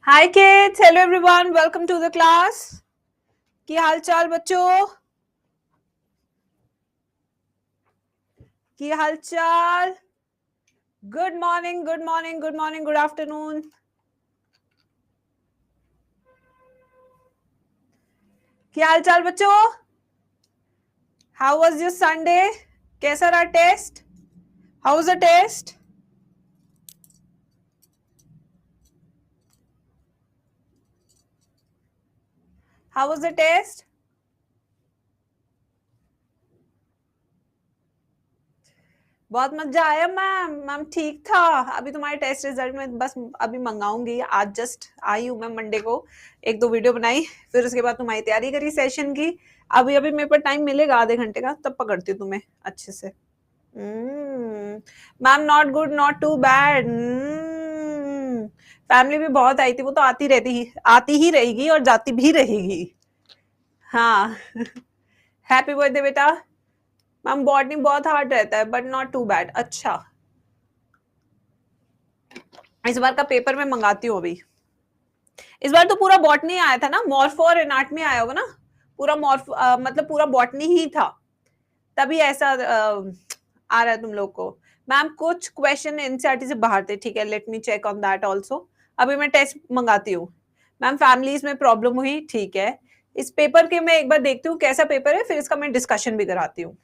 Hi kids, hello everyone, welcome to the class. की हाल चाल बच्चों? की हाल चाल? Good morning, good morning, good morning, good afternoon. की हाल चाल बच्चों? How was your Sunday? कैसा रहा test? How was the test? How was the test? बहुत मजा आया मैम. मैम ठीक था. अभी तुम्हारे टेस्ट रिजल्ट में बस अभी मंगाऊंगी. आज जस्ट आई हूँ मैं मंडे को. एक दो वीडियो बनाई, फिर उसके बाद तुम्हारी तैयारी करी सेशन की. अभी अभी मेरे पर टाइम मिलेगा आधे घंटे का, तब पकड़ती हूँ तुम्हें अच्छे से. Ma'am not good, not too bad. Family भी बहुत आई थी, वो तो आती ही रहेगी और जाती भी रहेगी. हाँ. हैप्पी बर्थडे बेटा. मैम बॉटनी बहुत हार्ड रहता है बट नॉट टू बैड. अच्छा, इस बार का पेपर मैं मंगाती हूँ अभी. इस बार तो पूरा बॉटनी आया था ना, मॉर्फो और एनाटमी आया होगा ना. पूरा मतलब पूरा बॉटनी ही था, तभी ऐसा आ रहा है तुम लोग को. मैम कुछ क्वेश्चन एनसीईआरटी से बाहर थे, ठीक है, let me check on that also. अभी मैं टेस्ट मंगाती हूँ. मैम फैमिलीज में प्रॉब्लम हुई, ठीक है. इस पेपर के मैं एक बार देखती हूँ कैसा पेपर है, फिर इसका मैं डिस्कशन भी कराती हूँ.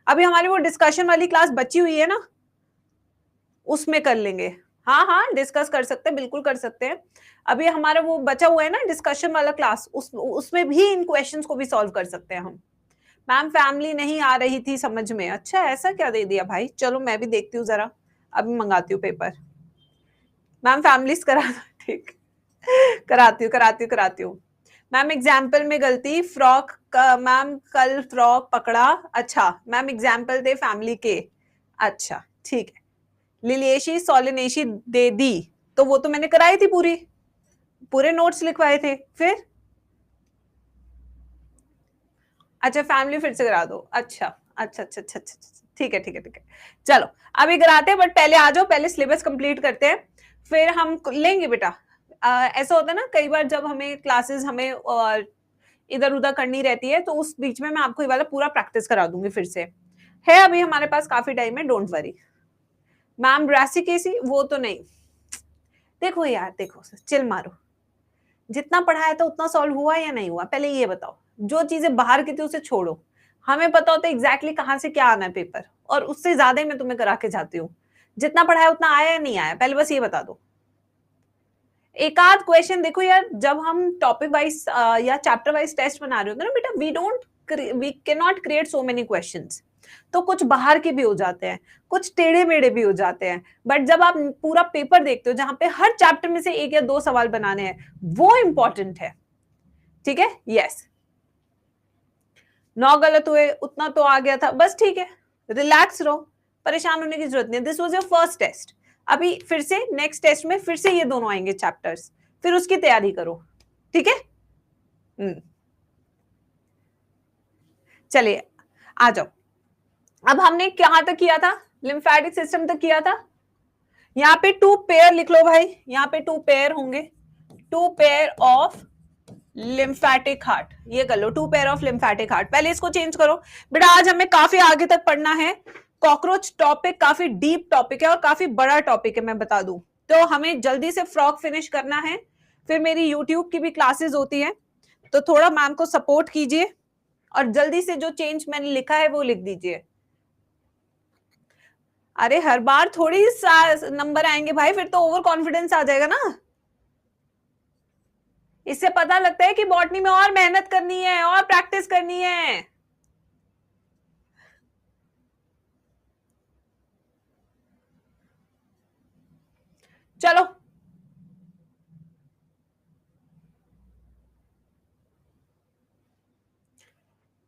अभी हमारी वो डिस्कशन वाली क्लास बची हुई है ना, उसमें कर लेंगे. हाँ हाँ, डिस्कस कर सकते हैं, बिल्कुल कर सकते हैं. अभी हमारा वो बचा हुआ है ना डिस्कशन वाला क्लास, उसमें भी इन क्वेश्चंस को भी सॉल्व कर सकते हैं हम. मैम फैमिली नहीं आ रही थी समझ में. अच्छा, ऐसा क्या दे दिया भाई. चलो मैं भी देखती हूँ जरा, अभी मंगाती हूँ पेपर. मैम फैमिलीज करा दो. ठीक, कराती हूँ. मैम एग्जाम्पल में गलती. फ्रॉक मैम कल फ्रॉक पकड़ा. अच्छा मैम एग्जाम्पल दे फैमिली के. अच्छा ठीक है. लिलिएशी सोलिनेशी दे दी, तो वो तो मैंने कराई थी, पूरे नोट्स लिखवाए थे. फिर अच्छा फैमिली फिर से करा दो. अच्छा अच्छा अच्छा अच्छा अच्छा, ठीक है ठीक है ठीक है. चलो अभी कराते हैं, बट पहले आ जाओ, पहले सिलेबस कंप्लीट करते हैं, फिर हम लेंगे बेटा. ऐसा होता है ना कई बार जब हमें क्लासेस हमें इधर उधर करनी रहती है, तो उस बीच में मैं आपको ये वाला पूरा प्रैक्टिस करा दूंगी फिर से. है अभी हमारे पास काफी टाइम है, डोंट वरी. मैम ब्रासिकेसी वो तो नहीं. देखो यार, देखो चिल मारो. जितना पढ़ाया था उतना सॉल्व हुआ या नहीं हुआ, पहले ये बताओ. जो चीजें बाहर की थी उसे छोड़ो. हमें पता होता है एग्जैक्टली कहाँ से क्या आना है पेपर, और उससे ज्यादा ही मैं तुम्हें करा के जाती हूँ. जितना पढ़ाया उतना आया या नहीं आया, पहले बस ये बता दो. एक आध क्वेश्चन देखो यार, जब हम टॉपिक वाइज या चैप्टर वाइज टेस्ट बना रहे होते हैं ना बेटा, we can not create so many questions. तो कुछ बाहर के भी हो जाते हैं, कुछ टेढ़े मेढ़े भी हो जाते हैं. बट जब आप पूरा पेपर देखते हो जहां पे हर चैप्टर में से एक या दो सवाल बनाने हैं, वो इंपॉर्टेंट है. ठीक है. यस, 9 गलत हुए उतना तो आ गया था, बस ठीक है. रिलैक्स रहो, परेशान होने की जरूरत नहीं. This was your first test. अभी फिर से नेक्स्ट टेस्ट में फिर से ये दोनों आएंगे चैप्टर्स, फिर उसकी तैयारी करो. ठीक है. चलिए आ जाओ. अब हमने कहां तक किया था, लिम्फेटिक सिस्टम तक किया था. यहाँ पे 2 पेयर लिख लो भाई, यहाँ पे 2 पेयर होंगे. 2 पेयर ऑफ लिम्फेटिक हार्ट, ये कर लो. 2 पेयर ऑफ लिम्फेटिक हार्ट. पहले इसको चेंज करो बेटा. आज हमें काफी आगे तक पढ़ना है. कॉकरोच टॉपिक काफी डीप टॉपिक है और काफी बड़ा टॉपिक है, मैं बता दूं. तो हमें जल्दी से फ्रॉक फिनिश करना है. फिर मेरी यूट्यूब की भी क्लासेस होती है, तो थोड़ा मैम को सपोर्ट कीजिए और जल्दी से जो चेंज मैंने लिखा है वो लिख दीजिए. अरे हर बार थोड़ी नंबर आएंगे भाई, फिर तो ओवर कॉन्फिडेंस आ जाएगा ना. इससे पता लगता है कि बॉटनी में और मेहनत करनी है और प्रैक्टिस करनी है. चलो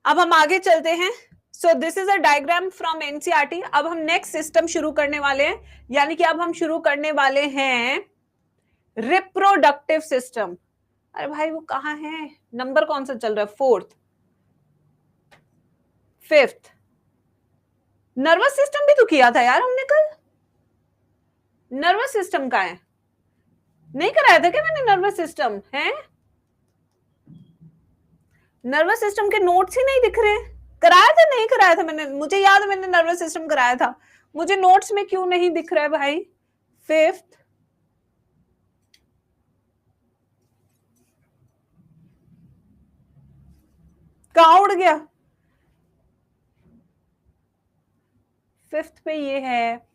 अब हम आगे चलते हैं. सो this is a diagram from NCERT. अब हम नेक्स्ट सिस्टम शुरू करने वाले हैं, यानी कि अब हम शुरू करने वाले हैं रिप्रोडक्टिव सिस्टम. अरे भाई वो कहाँ है, नंबर कौन सा चल रहा है, 4th 5th. नर्वस सिस्टम भी तो किया था यार हमने कल. नर्वस सिस्टम का है, नहीं कराया था क्या मैंने नर्वस सिस्टम? है नर्वस सिस्टम के नोट्स ही नहीं दिख रहे। कराया था नहीं कराया था मैंने, मुझे याद है मैंने नर्वस सिस्टम कराया था, मुझे नोट्स में क्यों नहीं दिख रहा है भाई? फिफ्थ कहाँ उड़ गया? फिफ्थ पे ये है,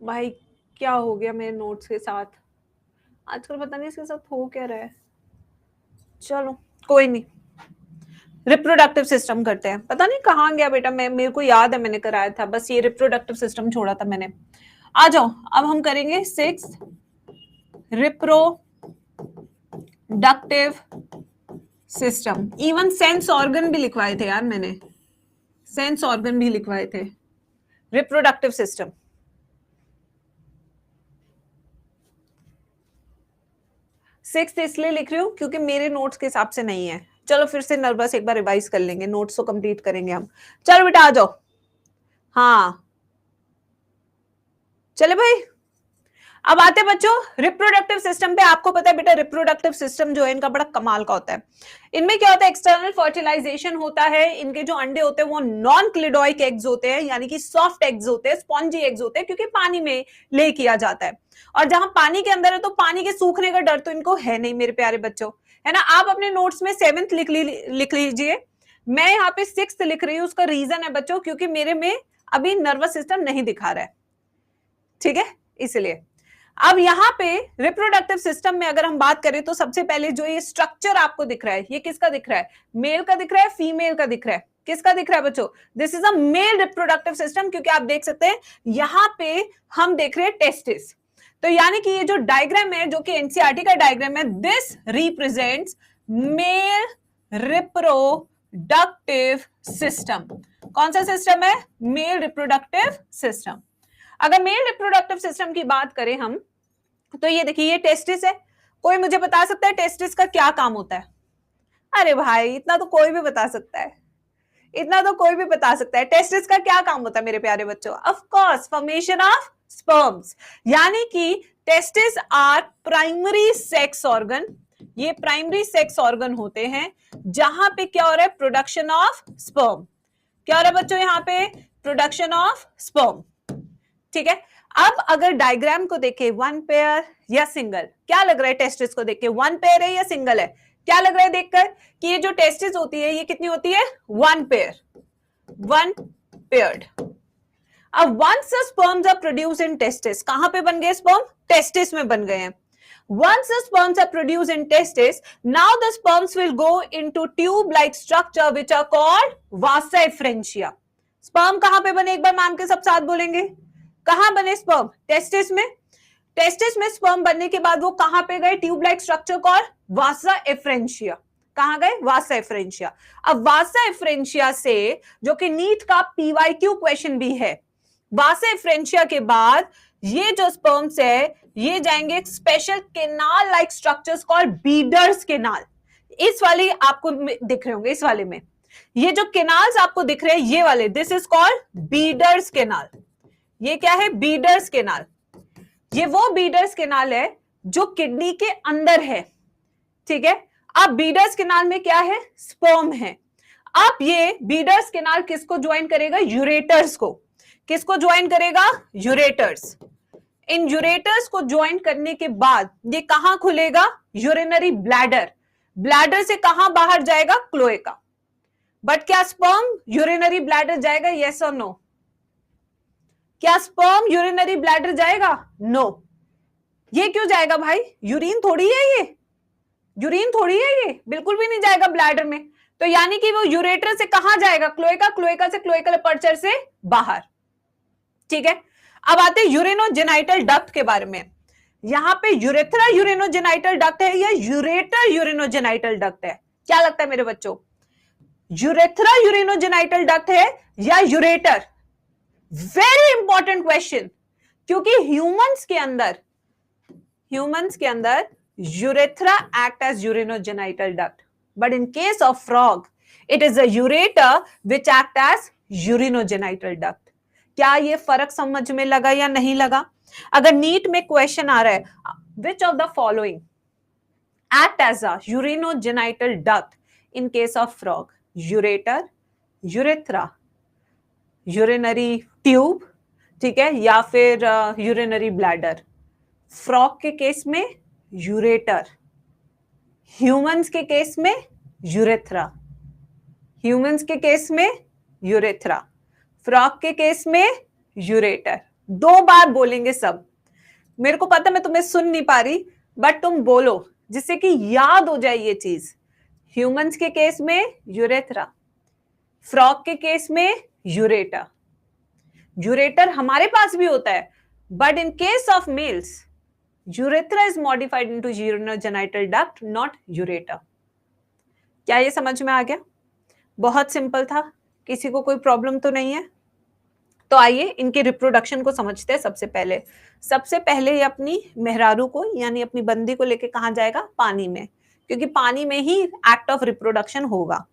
भाई क्या हो गया मेरे नोट्स के साथ आजकल, पता नहीं इसके साथ हो क्या रहा है। चलो कोई नहीं, रिप्रोडक्टिव सिस्टम करते हैं। पता नहीं कहाँ गया बेटा, मैं मेरे को याद है मैंने कराया था, बस ये रिप्रोडक्टिव सिस्टम छोड़ा था मैंने। आ जाओ अब हम करेंगे 6 reproductive system. Even sense organ भी लिखवाए थे यार मैंने, सेंस ऑर्गन भी लिखवाए थे। रिप्रोडक्टिव सिस्टम 6 इसलिए लिख रही हूँ क्योंकि मेरे नोट्स के हिसाब से नहीं है। चलो फिर से नर्वस एक बार रिवाइज कर लेंगे, नोट्स तो कंप्लीट करेंगे हम। चलो बेटा आ जाओ, हाँ चले भाई। अब आते बच्चों रिप्रोडक्टिव सिस्टम पे। आपको पता है बेटा रिप्रोडक्टिव सिस्टम जो है इनका बड़ा कमाल का होता है। इनमें क्या होता है, एक्सटर्नल फर्टिलाइजेशन होता है। इनके जो अंडे होते हैं वो नॉन क्लिडोइक एग्स होते हैं, यानी कि सॉफ्ट एग्स होते हैं, स्पॉन्जी एग्स होते हैं, क्योंकि पानी में ले किया जाता है। और जहां पानी के अंदर है तो पानी के सूखने का डर तो इनको है नहीं मेरे प्यारे बच्चों, है ना। आप अपने नोट्स में 7th लिख लीजिए, मैं यहाँ पे 6th लिख रही हूँ। उसका रीजन है बच्चों क्योंकि मेरे में अभी नर्वस सिस्टम नहीं दिखा रहा है, ठीक है, इसलिए। अब यहाँ पे रिप्रोडक्टिव सिस्टम में अगर हम बात करें तो सबसे पहले जो ये स्ट्रक्चर आपको दिख रहा है, ये किसका दिख रहा है? मेल का दिख रहा है, फीमेल का दिख रहा है? किसका दिख रहा है बच्चों? This is a male reproductive system, क्योंकि आप देख सकते हैं यहाँ पे हम देख रहे हैं टेस्टिस। तो यानी कि ये जो डायग्राम है, जो कि एनसीईआरटी का डायग्राम है, this represents male reproductive system. कौन सा सिस्टम है? Male reproductive system. अगर मेल रिप्रोडक्टिव सिस्टम की बात करें हम, तो ये देखिए ये टेस्टिस है। कोई मुझे बता सकता है टेस्टिस का क्या काम होता है? अरे भाई इतना तो कोई भी बता सकता है, इतना तो कोई भी बता सकता है। टेस्टिस का क्या काम होता है मेरे प्यारे बच्चों? Of course formation of sperms, यानी कि testis are primary sex organ. ये प्राइमरी सेक्स ऑर्गन होते हैं जहां पे क्या हो रहा है? Production of sperm. क्या हो रहा है बच्चों? यहाँ पे प्रोडक्शन ऑफ स्पर्म, ठीक है। अब अगर डायग्राम को देखे, 1 पेयर या सिंगल, क्या लग रहा है टेस्टिस को देख के? 1 पेयर है या सिंगल है? क्या लग रहा है देखकर कि ये जो टेस्टिस होती है ये कितनी होती है? 1 पेयर, 1 पेयर्ड। अब once sperms are produce in testis, कहां पे बन गए स्पर्म? टेस्टिस में बन गए हैं। Once the sperms are produced in testis, now the sperms will go into tube-like structure which are called vasa efferentia. Sperm कहां पे बने? एक बार मैम के सब साथ बोलेंगे, कहां बने स्पर्म? टेस्टिस में। टेस्टिस में स्पर्म बनने के बाद वो कहां पे गए? ट्यूब लाइक स्ट्रक्चर कॉल्ड वासा एफ्रेंशिया। कहां गए? वासा एफ्रेंशिया। अब वासा एफ्रेंशिया से, जो कि नीट का पीवाईक्यू क्वेश्चन भी है, वासा एफ्रेंशिया के बाद ये जो स्पर्म्स है ये जाएंगे एक special canal like structures called Bidder's canal. इस वाले आपको दिख रहे होंगे, इस वाले में ये जो केनाल्स आपको दिख रहे हैं ये वाले, this is called Bidder's canal. ये क्या है? Bidder's canal. ये वो बीडर्स केनाल है जो किडनी के अंदर है, ठीक है। अब बीडर्स केनाल में क्या है? स्पर्म है। अब ये बीडर्स केनाल किसको ज्वाइन करेगा? यूरेटर्स को। किसको ज्वाइन करेगा? यूरेटर्स। इन यूरेटर्स को ज्वाइन करने के बाद ये कहां खुलेगा? Urinary bladder. ब्लैडर से कहां बाहर जाएगा? क्लोएका। बट क्या स्पर्म यूरिनरी ब्लैडर जाएगा? यस और नो? क्या स्पर्म यूरिनरी ब्लैडर जाएगा? नो। ये क्यों जाएगा भाई? यूरिन थोड़ी है ये, यूरिन थोड़ी है ये, बिल्कुल भी नहीं जाएगा ब्लैडर में। तो यानी कि वो यूरेटर से कहां जाएगा? क्लोएका। क्लोएका से क्लोएकल अपर्चर से बाहर, ठीक है। अब आते हैं यूरिनोजेनाइटल डक्ट के बारे में। यहां पे यूरेथ्रा यूरिनोजेनाइटल डक्ट है या यूरेटर यूरिनोजेनाइटल डक्ट है? क्या लगता है मेरे बच्चों? यूरेथ्रा यूरिनोजेनाइटल डक्ट है या यूरेटर? वेरी इंपॉर्टेंट क्वेश्चन, क्योंकि ह्यूमंस के अंदर ह्यूमंस के अंदर urethra act as urinogenital duct, but in case of frog it is a ureter which act as urinogenital duct. क्या ये फर्क समझ में लगा या नहीं लगा? अगर नीट में क्वेश्चन आ रहा है, which of the following act as a urinogenital duct in case of frog? Ureter, urethra, urinary tube, ठीक है, या फिर यूरिनरी ब्लैडर। फ्रॉग के केस में यूरेटर, ह्यूमंस के केस में यूरेथ्रा, ह्यूमंस के केस में यूरेथ्रा, फ्रॉग के केस में यूरेटर। 2 बार बोलेंगे सब। मेरे को पता मैं तुम्हें सुन नहीं पा रही, बट तुम बोलो जिससे कि याद हो जाए ये चीज। ह्यूमंस के केस में यूरेथ्रा, फ्रॉग के केस में यूरेटर। यूरेटर हमारे पास भी होता है, but in case of males urethra is modified into urinogenital duct, not ureter. क्या ये समझ में आ गया? बहुत सिंपल था, किसी को कोई प्रॉब्लम तो नहीं है? तो आइए इनके रिप्रोडक्शन को समझते हैं। सबसे पहले ये अपनी मेहरारू को यानी अपनी बंदी को लेके कहां जाएगा? पानी में, क्योंकि पानी में ही एक्ट ऑफ रिप्रोडक्शन होगा,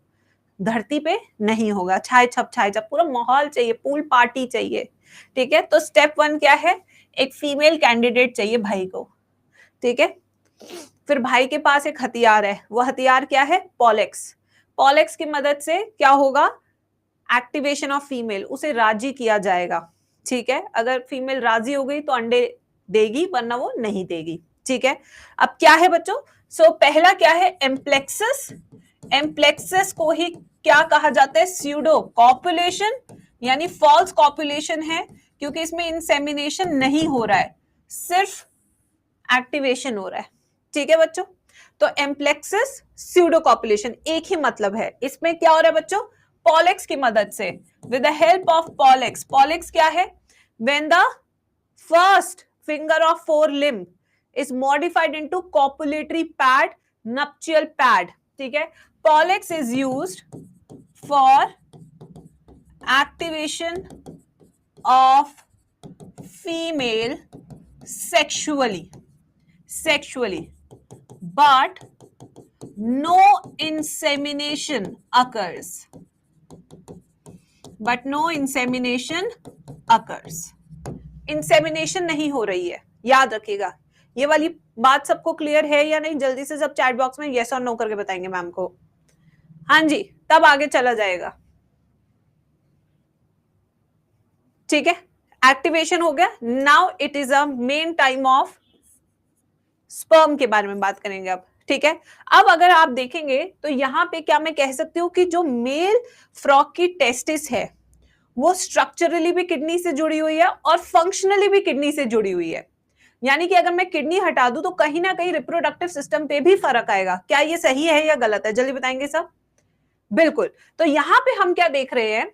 धरती पे नहीं होगा। छाए छप पूरा माहौल चाहिए, पूल पार्टी चाहिए, ठीक है। तो स्टेप 1 क्या है? एक फीमेल कैंडिडेट चाहिए भाई को, ठीक है। फिर भाई के पास एक हथियार है, वो हथियार क्या है? पॉलेक्स। पॉलेक्स की मदद से क्या होगा? एक्टिवेशन ऑफ फीमेल, उसे राजी किया जाएगा, ठीक है। अगर फीमेल राजी हो गई तो अंडे देगी, वरना वो नहीं देगी, ठीक है। अब क्या है बच्चों? पहला क्या है? एम्प्लेक्सस। एम्प्लेक्सस को ही क्या कहा जाता है? स्यूडो कॉपुलेशन, यानी फॉल्स कॉपुलेशन है, क्योंकि इसमें इंसेमिनेशन नहीं हो रहा है, सिर्फ एक्टिवेशन हो रहा है, ठीक है बच्चों। तो एम्प्लेक्सस, स्यूडो कॉपुलेशन, एक ही मतलब है। इसमें क्या हो रहा है बच्चों? पॉलेक्स की मदद से, with the help of pollex. Pollex क्या है? When the first finger of fore limb is modified into copulatory pad, nuptial pad, ठीक है। Pollex is used for activation of female sexually, but no insemination occurs. Insemination नहीं हो रही है, याद रखिएगा। ये वाली बात सबको क्लियर है या नहीं? जल्दी से सब चैट बॉक्स में यस और नो करके बताएंगे मैम को। हाँ जी, तब आगे चला जाएगा, ठीक है। एक्टिवेशन हो गया। Now it is a main time of sperm के बारे में बात करेंगे अब, ठीक है। अब अगर आप देखेंगे तो यहां पे क्या मैं कह सकती हूँ कि जो मेल फ्रॉग की टेस्टिस है वो स्ट्रक्चरली भी किडनी से जुड़ी हुई है और फंक्शनली भी किडनी से जुड़ी हुई है। यानी कि अगर मैं किडनी हटा दूं तो कहीं ना कहीं रिप्रोडक्टिव सिस्टम पे भी फर्क आएगा। क्या ये सही है या गलत है? जल्दी बताएंगे सब। बिल्कुल। तो यहां पे हम क्या देख रहे हैं?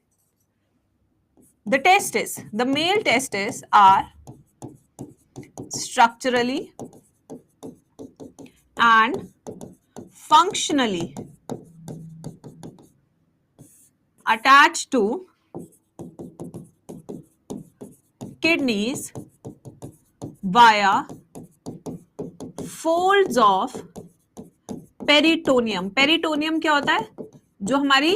The testes, the male testes are structurally and functionally attached to kidneys via folds of peritoneum. Peritoneum क्या होता है? जो हमारी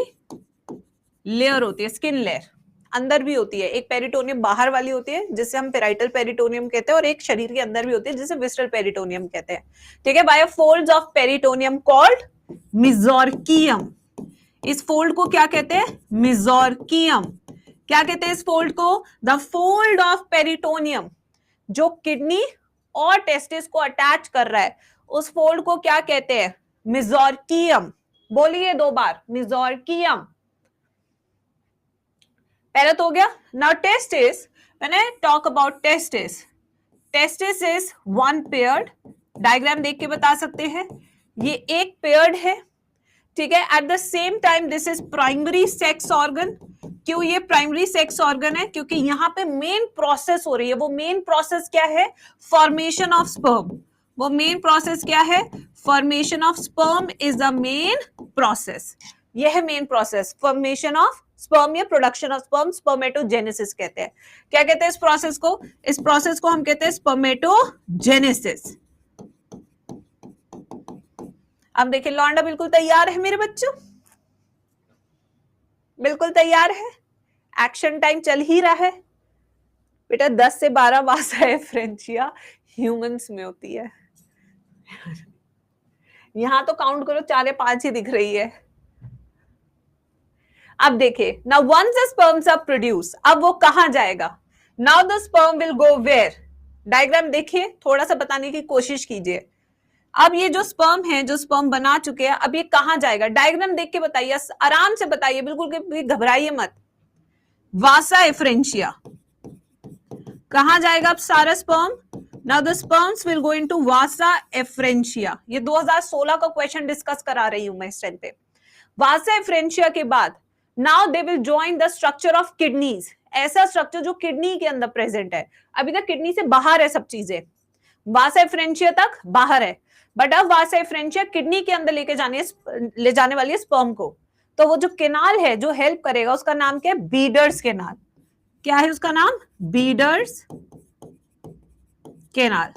लेयर होती है, स्किन लेयर, अंदर भी होती है। एक पेरिटोनियम बाहर वाली होती है जिसे हम पेराइटल पेरिटोनियम कहते हैं, और एक शरीर के अंदर भी होती है जिसे विस्ट्रल पेरिटोनियम कहते हैं, ठीक है। By folds of peritoneum called mesorchium. इस फोल्ड को क्या कहते हैं? मेसोर्कियम। क्या कहते हैं इस फोल्ड को? The fold of peritoneum. जो किडनी और टेस्टिस को अटैच कर रहा है, उस फोल्ड को क्या कहते हैं? मेसोर्कियम। बोलिए 2 बार, मेसोर्कियम। पहला तो हो गया। Now testis, when I talk about testis is one paired. Diagram देख के बता सकते हैं, ये एक पेयर्ड है, ठीक है। At the same time this is primary sex organ. क्यों ये प्राइमरी सेक्स ऑर्गन है? क्योंकि यहां पे मेन प्रोसेस हो रही है। वो मेन प्रोसेस क्या है? Formation of sperm. वो मेन प्रोसेस क्या है? Formation of sperm is the main process. यह है main process, formation of sperm या प्रोडक्शन ऑफ स्पर्म, स्पर्मेटोजेनेसिस कहते हैं। क्या कहते हैं इस प्रोसेस को? इस प्रोसेस को हम कहते हैं स्पर्मेटोजेनेसिस, अब देखिए लौंडा बिल्कुल तैयार है मेरे बच्चों, बिल्कुल तैयार है, एक्शन टाइम चल ही रहा है बेटा। 10 से 12 वासा एफरेंशिया ह्यूमंस में होती है। यहां तो काउंट करो 4 या 5 ही दिख रही है। अब देखिए now once the sperms are produce, अब वो कहां जाएगा? Now the sperm will go where? Diagram देखिए, थोड़ा सा बताने की कोशिश कीजिए। अब ये जो स्पर्म है, जो स्पर्म बना चुके हैं, अब ये कहां जाएगा? डायग्राम देख के बताइए, आराम से बताइए, बिल्कुल भी घबराइए मत। वासा एफरेंशिया कहां जाएगा अब सारा sperm? Now the sperms will go into Vasa efferentia. ये 2016 का क्वेश्चन डिस्कस करा रही हूं मैं इस टाइम पे। वासा एफरेंशिया के बाद now they will join the structure of kidneys, ऐसा स्ट्रक्चर जो किडनी के अंदर प्रेजेंट है। अभी तक किडनी से बाहर है सब चीजें, वासा एफरेंशिया तक बाहर है, बट अब वासा एफरेंशिया किडनी के अंदर ले जाने वाली है स्पर्म को। तो वो जो केनाल है जो हेल्प करेगा, उसका नाम क्या है? Bidder's canal. क्या है उसका नाम? Bidder's canal.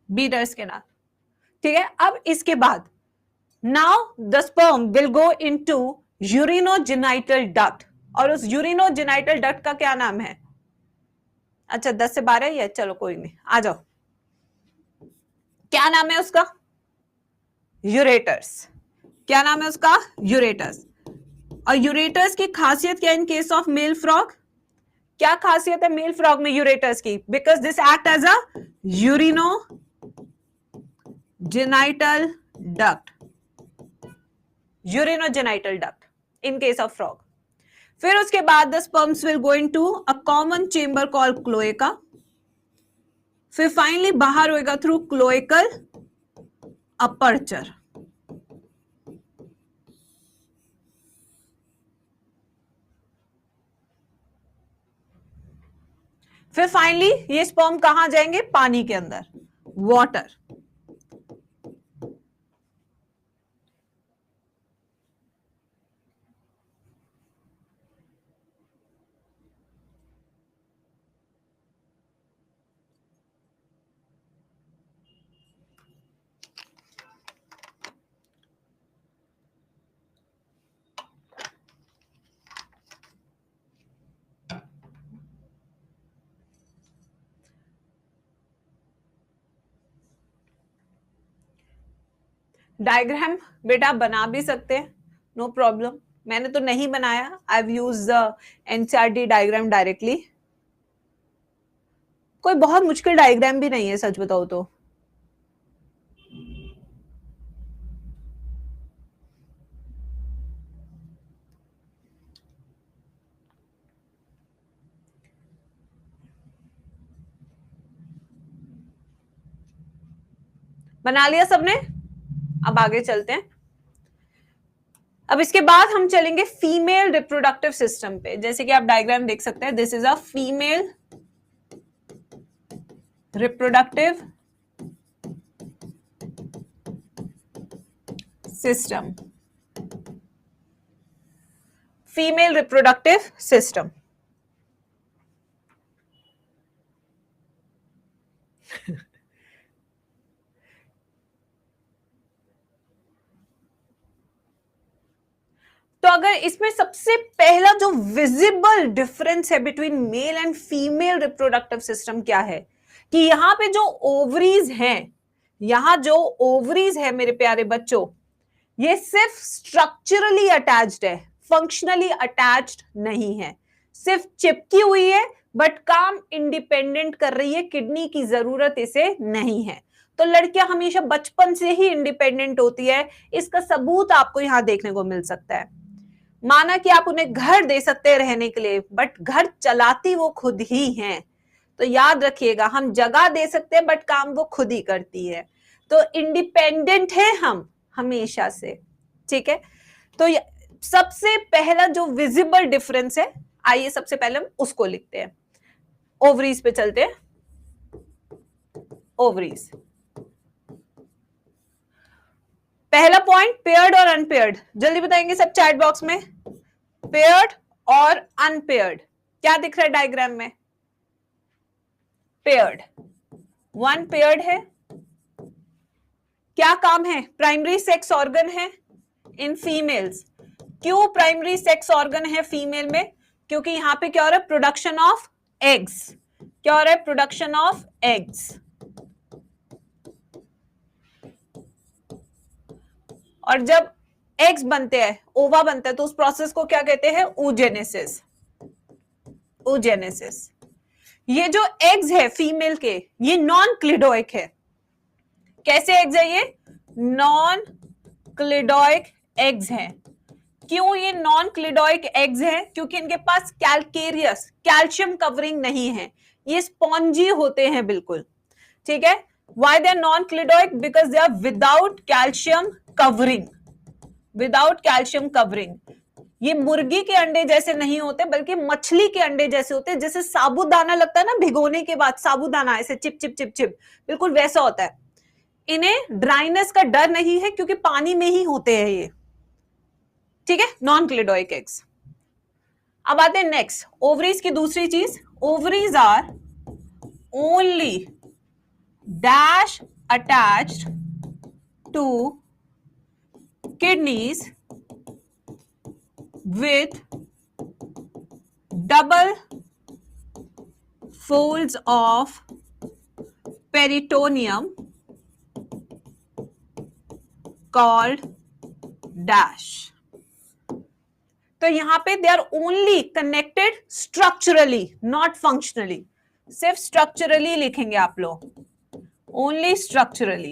बीडर्स केनाल, ठीक है। अब इसके बाद now the sperm will go into urinogenital duct, और उस यूरिनोजेनाइटल डक्ट का क्या नाम है? अच्छा 10 से 12 ही है, चलो कोई नहीं, आ जाओ। क्या नाम है उसका? यूरेटर्स। क्या नाम है उसका? यूरेटर्स। और यूरेटर्स की खासियत क्या in case of male frog? क्या खासियत है मेल फ्रॉग में यूरेटर्स की? Because this act as a urinogenital duct, urinogenital duct in case of frog. फिर उसके बाद the sperms will go into a common chamber called cloaca. फिर finally बाहर होएगा थ्रू क्लोएकल अपर्चर। फिर फाइनली ये स्पर्म कहां जाएंगे? पानी के अंदर, वाटर। डायग्राम बेटा बना भी सकते हैं, नो प्रॉब्लम। मैंने तो नहीं बनाया, I have used the NCERT diagram directly. कोई बहुत मुश्किल डायग्राम भी नहीं है सच बताओ तो। बना लिया सबने? अब आगे चलते हैं। अब इसके बाद हम चलेंगे फीमेल रिप्रोडक्टिव सिस्टम पे। जैसे कि आप डायग्राम देख सकते हैं, this is a female reproductive system, female reproductive system. तो अगर इसमें सबसे पहला जो विजिबल डिफरेंस है between male and female reproductive system क्या है, कि यहां पे जो ओवरीज हैं, यहां जो ओवरीज है मेरे प्यारे बच्चों, ये सिर्फ स्ट्रक्चरली अटैच्ड है, फंक्शनली अटैच्ड नहीं है। सिर्फ चिपकी हुई है, बट काम इंडिपेंडेंट कर रही है, किडनी की जरूरत इसे नहीं है। तो लड़कियां हमेशा बचपन से ही इंडिपेंडेंट होती है, इसका सबूत आपको यहां देखने को मिल सकता है। माना कि आप उन्हें घर दे सकते हैं रहने के लिए, बट घर चलाती वो खुद ही हैं। तो याद रखिएगा, हम जगह दे सकते हैं बट काम वो खुद ही करती है। तो इंडिपेंडेंट है हम हमेशा से, ठीक है। तो सबसे पहला जो विजिबल डिफरेंस है, आइए सबसे पहले हम उसको लिखते हैं। ओवरीज पे चलते हैं। ओवरीज, पहला पॉइंट पेयर्ड और अनपेयर्ड, जल्दी बताएंगे सब चैट बॉक्स में। पेयर्ड और अनपेयर्ड क्या दिख रहा है डायग्राम में? पेयर्ड, वन पेयर्ड है, क्या काम है? प्राइमरी सेक्स ऑर्गन है इन फीमेल्स। क्यों प्राइमरी सेक्स ऑर्गन है फीमेल में? क्योंकि यहां पे क्या हो रहा है? Production of eggs. क्या हो रहा है? Production of eggs. और जब एग्स बनते हैं, ओवा बनता है, तो उस प्रोसेस को क्या कहते हैं? oogenesis। oogenesis। ये जो एग्स है फीमेल के, ये नॉन क्लिडोइक है। कैसे एग्स है ये? नॉन क्लिडोइक एग्स हैं। क्यों ये नॉन क्लिडोइक एग्स हैं? क्योंकि इनके पास कैल्केरियस, कैल्शियम कवरिंग नहीं है, ये स्पॉन्जी होते हैं बिल्कुल। ठीक है? Why they are non-clidoic? Because they are without calcium covering. Without calcium covering. ये मुर्गी के अंडे जैसे नहीं होते, बल्कि मछली के अंडे जैसे होते हैं। जैसे साबूदाना लगता है ना भिगोने के बाद, साबूदाना ऐसे चिप चिप चिप चिप, बिल्कुल वैसा होता है। इन्हें ड्राइनेस का डर नहीं है क्योंकि पानी में ही होते हैं ये। ठीक है? Non cleidoic eggs. अब आते हैं नेक्स्ट, ओवरीज की दूसरी चीज। Ovaries are only dash attached to kidneys with double folds of peritoneum called dash। तो यहां पे they are only connected structurally, not functionally. सिर्फ स्ट्रक्चरली लिखेंगे आप लोग, ओनली स्ट्रक्चरली।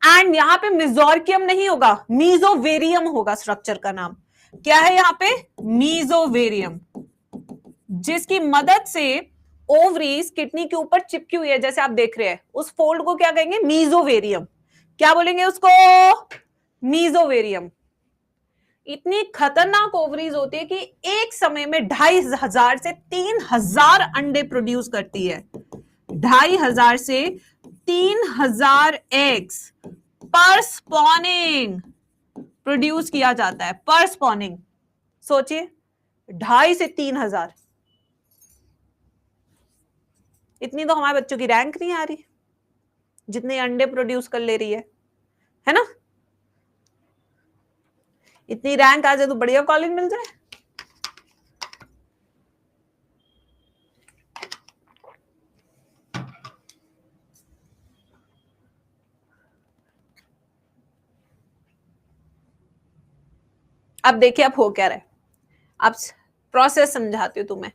एंड यहां पे मिजोरकियम नहीं होगा, मीजोवेरियम होगा स्ट्रक्चर का नाम। क्या है यहां पे? मीजोवेरियम, जिसकी मदद से ओवरीज किडनी के ऊपर चिपकी हुई है, जैसे आप देख रहे हैं, उस फोल्ड को क्या कहेंगे? मीजोवेरियम। क्या बोलेंगे उसको? मीजोवेरियम। इतनी खतरनाक ओवरीज होती है कि एक समय में 2500 से 3000 अंडे प्रोड्यूस करती है। 2500 से 3000 एग्स पर स्पॉनिंग प्रोड्यूस किया जाता है, पर स्पॉनिंग। सोचिए, 2.5 से 3000। इतनी तो हमारे बच्चों की रैंक नहीं आ रही जितने अंडे प्रोड्यूस कर ले रही है ना? इतनी रैंक आ जाए तो बढ़िया कॉलेज मिल जाए। अब देखिए अब हो क्या रहा है, अब प्रोसेस समझाती हूँ तुम्हें।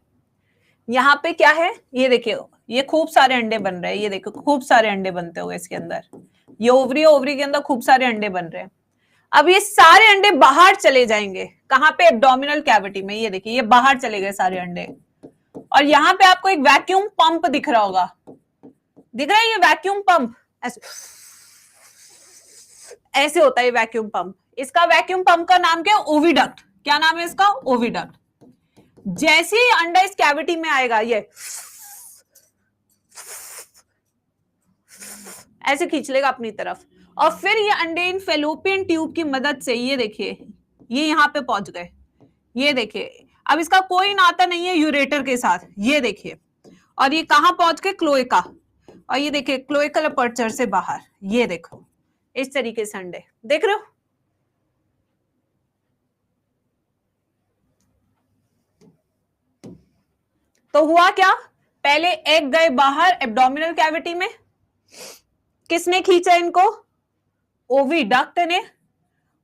यहाँ पे क्या है? ये देखिए, ये खूब सारे अंडे बन रहे हैं। ये देखो, खूब सारे अंडे बनते हुए इसके अंदर। ये ओवरी, ओवरी के अंदर खूब सारे अंडे बन रहे हैं। अब ये सारे अंडे बाहर चले जाएंगे। कहां पे? एब्डोमिनल कैविटी में। ये देखिए, ये बाहर चले गए सारे अंडे। और यहां पे आपको एक वैक्यूम पंप दिख रहा होगा, दिख रहा है? ये वैक्यूम पंप ऐसे होता है, वैक्यूम पंप। इसका वैक्यूम पंप का नाम क्या है? ओविडक्ट। क्या नाम है इसका? ओविडक्ट। जैसे ही अंडा इस कैविटी में आएगा, ये ऐसे खींच लेगा अपनी तरफ, और फिर ये अंडे इन फेलोपियन ट्यूब की मदद से, ये देखिए, ये यहां पे पहुंच गए। ये देखिए, अब इसका कोई नाता नहीं है यूरेटर के साथ। ये देखिए, और ये कहां पहुंच गए? क्लोएका। और ये देखिए, क्लोएकल अपर्चर से बाहर। ये देखो, इस तरीके से अंडे देख रहे हो। तो हुआ क्या? पहले एग गए बाहर एब्डोमिनल कैविटी में। किसने खींचा इनको? ओविडक्ट ने।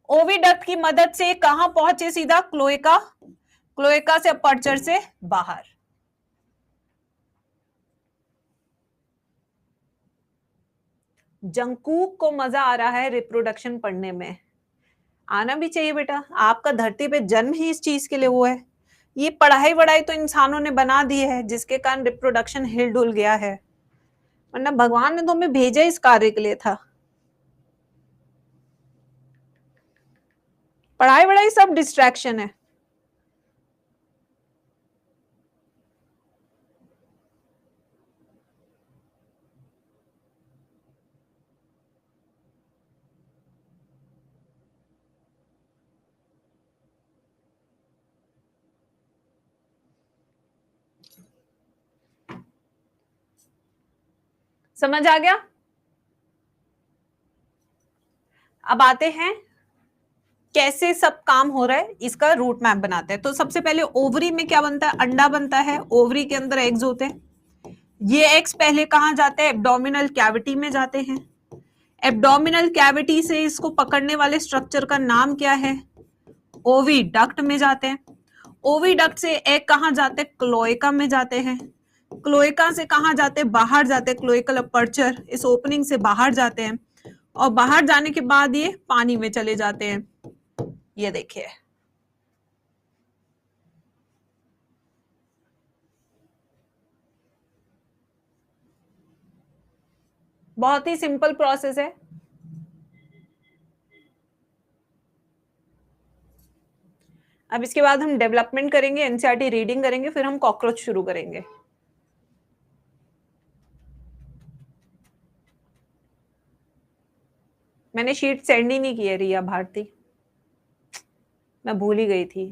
ओविडक्ट की मदद से कहां पहुंचे? सीधा क्लोएका। क्लोएका से अपर्चर से बाहर। जंकूक को मजा आ रहा है रिप्रोडक्शन पढ़ने में। आना भी चाहिए बेटा, आपका धरती पे जन्म ही इस चीज के लिए हुआ है। ये पढ़ाई वढ़ाई तो इंसानों ने बना दी है, जिसके कारण रिप्रोडक्शन हिल डुल गया है, वरना भगवान ने तो हमें भेजा इस कार्य के लिए था। पढ़ाई वढ़ाई सब डिस्ट्रैक्शन है। समझ आ गया? अब आते हैं कैसे सब काम हो रहा है, इसका रूट मैप बनाते हैं। तो सबसे पहले ओवरी में क्या बनता है, अंडा बनता है, ओवरी के अंदर एग्स होते हैं। ये एग्स पहले कहां जाते हैं, एब्डोमिनल कैविटी में जाते हैं। एब्डोमिनल कैविटी से इसको पकड़ने वाले स्ट्रक्चर का नाम क्या है, ओविडक्ट में जाते हैं। ओविडक्ट से एग कहां जाते हैं, क्लोएका में जाते हैं। क्लोएका से कहां जाते हैं, बाहर जाते हैं, क्लोएकल अपर्चर, इस ओपनिंग से बाहर जाते हैं। और बाहर जाने के बाद ये पानी में चले जाते हैं। ये देखिए, बहुत ही सिंपल प्रोसेस है। अब इसके बाद हम डेवलपमेंट करेंगे, एनसीईआरटी रीडिंग करेंगे, फिर हम कॉकरोच शुरू करेंगे। मैंने शीट सेंड ही नहीं की है रिया भारती, मैं भूल ही गई थी।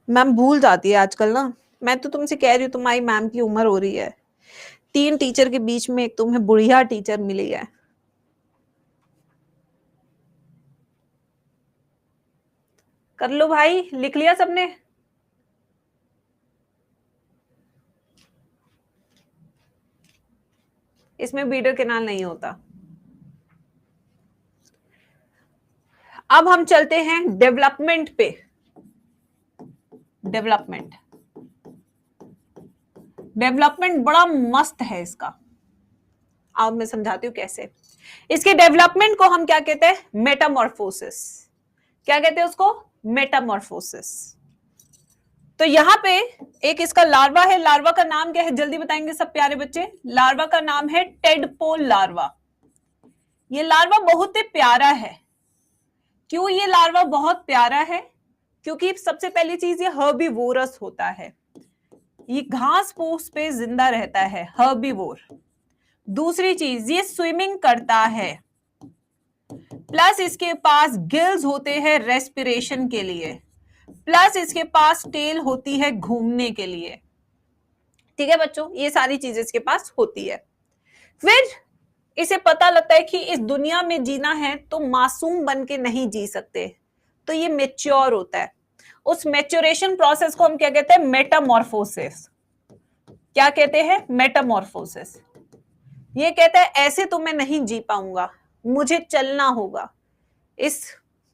मैम भूल जाती है आजकल ना। मैं तो तुमसे कह रही हूँ, तुम्हारी मैम की उम्र हो रही है। 3 टीचर के बीच में एक तुम्हें बुढ़िया टीचर मिली है। कर लो भाई, लिख लिया सबने। इसमें बीडर केनाल नहीं होता। अब हम चलते हैं डेवलपमेंट पे। डेवलपमेंट डेवलपमेंट बड़ा मस्त है इसका। अब मैं समझाती हूँ कैसे। इसके डेवलपमेंट को हम क्या कहते हैं, मेटामॉर्फोसिस। क्या कहते हैं उसको, मेटामॉर्फोसिस। तो यहां पे एक इसका लार्वा है। लार्वा का नाम क्या है, जल्दी बताएंगे सब प्यारे बच्चे। लार्वा का नाम है टेडपोल लार्वा। ये लार्वा बहुत ही प्यारा है। क्यों ये लार्वा बहुत प्यारा है, क्योंकि सबसे पहली चीज ये हर्बीवोरस होता है। ये घास फूस पे जिंदा रहता है, हर्बीवोर। दूसरी चीज ये स्विमिंग करता है, प्लस इसके पास गिल्स होते हैं रेस्पिरेशन के लिए, प्लस इसके पास टेल होती है घूमने के लिए। ठीक है बच्चों, ये सारी चीजें इसके पास होती है। फिर इसे पता लगता है कि इस दुनिया में जीना है तो मासूम बन के नहीं जी सकते, तो ये मेच्योर होता है। उस मेच्योरेशन प्रोसेस को हम क्या कहते हैं, मेटामॉर्फोसिस। क्या कहते हैं, मेटामॉर्फोसिस। ये कहता है ऐसे तो मैं नहीं जी पाऊंगा, मुझे चलना होगा, इस